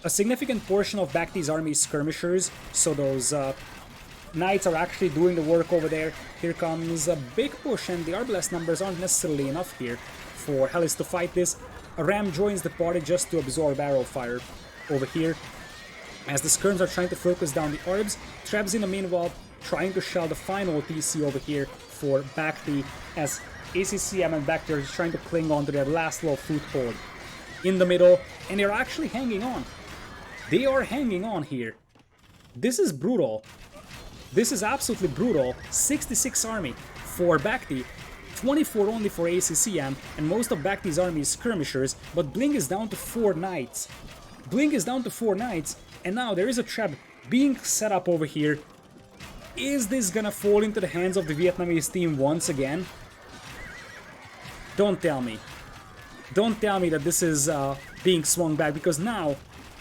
A: A significant portion of Bacti's army is skirmishers, so those knights are actually doing the work over there. Here comes a big push, and the Arbalest numbers aren't necessarily enough here for Hallis to fight this. A ram joins the party just to absorb arrow fire over here, as the skirms are trying to focus down the Arbs. Trebs in the meanwhile trying to shell the final TC over here for Bacti, as ACCM and Bacti are just trying to cling on to their last little foothold in the middle, and they're actually hanging on. They are hanging on here. This is brutal. This is absolutely brutal. 66 army for Bacti, 24 only for ACCM, and most of Bacti's army is skirmishers, but BlinG is down to 4 knights. BlinG is down to 4 knights, and now there is a trap being set up over here. Is this gonna fall into the hands of the Vietnamese team once again? Don't tell me. Don't tell me that this is being swung back, because now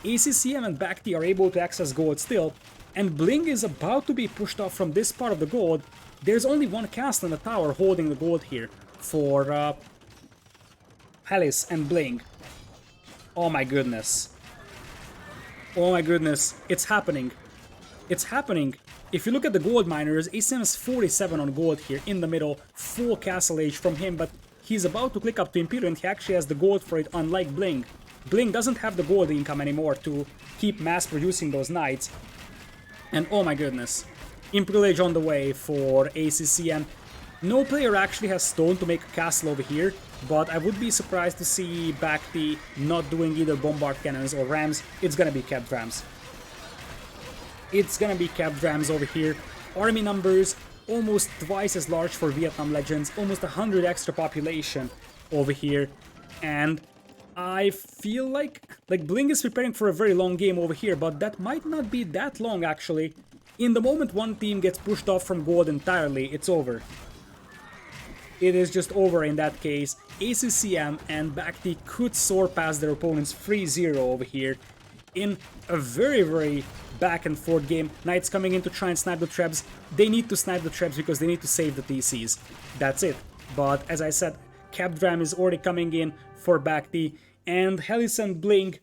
A: ACCM and Bacti are able to access gold still, and BlinG is about to be pushed off from this part of the gold. There's only one castle in the tower holding the gold here for Hallis and BlinG. Oh my goodness. Oh my goodness, it's happening. It's happening. If you look at the gold miners, ACM is 47 on gold here in the middle, full castle age from him, but he's about to click up to Imperial and he actually has the gold for it, unlike BlinG. BlinG doesn't have the gold income anymore to keep mass producing those knights. And oh my goodness, Imperial Age on the way for ACCM. No player actually has stone to make a castle over here, but I would be surprised to see Bacti not doing either bombard cannons or rams. It's gonna be capped rams. It's gonna be capped rams over here. Army numbers almost twice as large for Vietnam Legends, almost 100 extra population over here, and I feel like BlinG is preparing for a very long game over here, but that might not be that long actually. In the moment one team gets pushed off from gold entirely, it's over. It is just over in that case. ACCM and Bacti could soar past their opponents 3-0 over here in a very, very back and forth game. Knights coming in to try and snipe the trebs. They need to snipe the trebs because they need to save the TCs. That's it. But as I said, capped ram is already coming in for Bacti, and Hallis and BlinG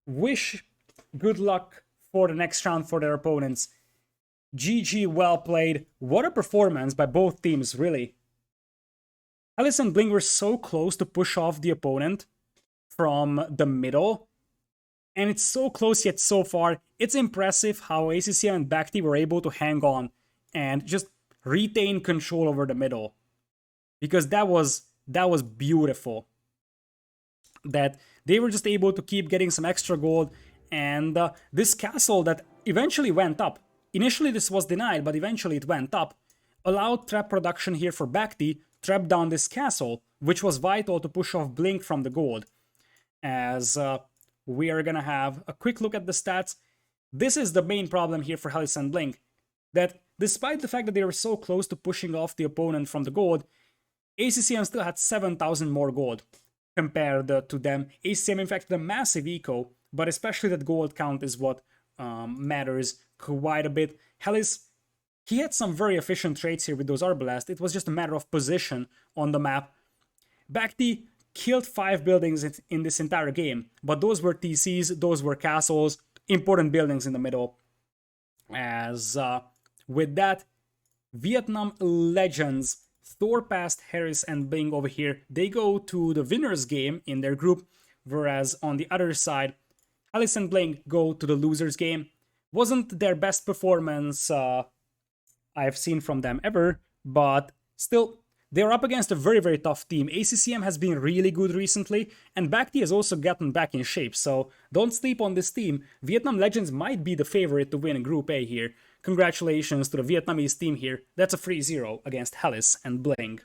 A: wish good luck for the next round for their opponents. GG, well played. What a performance by both teams, really. Hallis and BlinG were so close to push off the opponent from the middle, and it's so close yet so far. It's impressive how ACCM and Bacti were able to hang on and just retain control over the middle, because that was beautiful. That they were just able to keep getting some extra gold, and this castle that eventually went up. Initially this was denied, but eventually it went up. Allowed trap production here for Bacti, trap down this castle, which was vital to push off BlinG from the gold. As we are gonna have a quick look at the stats. This is the main problem here for Hallis and BlinG, that despite the fact that they were so close to pushing off the opponent from the gold, ACCM still had 7,000 more gold compared to them. ACCM in fact had a massive eco, but especially that gold count is what matters quite a bit. Hallis, he had some very efficient trades here with those Arbalest. It was just a matter of position on the map. Bhakti killed 5 buildings in this entire game, but those were TCs, those were castles, important buildings in the middle. As with that, Vietnam legends Thor past Harris and Bling over here, they go to the winners game in their group, whereas on the other side, Hallis and Bling go to the losers game. Wasn't their best performance I've seen from them ever, but still, they're up against a very, very tough team. ACCM has been really good recently, and Bhakti has also gotten back in shape, so don't sleep on this team. Vietnam Legends might be the favorite to win Group A here. Congratulations to the Vietnamese team here. That's a 3-0 against Hallis and Bling.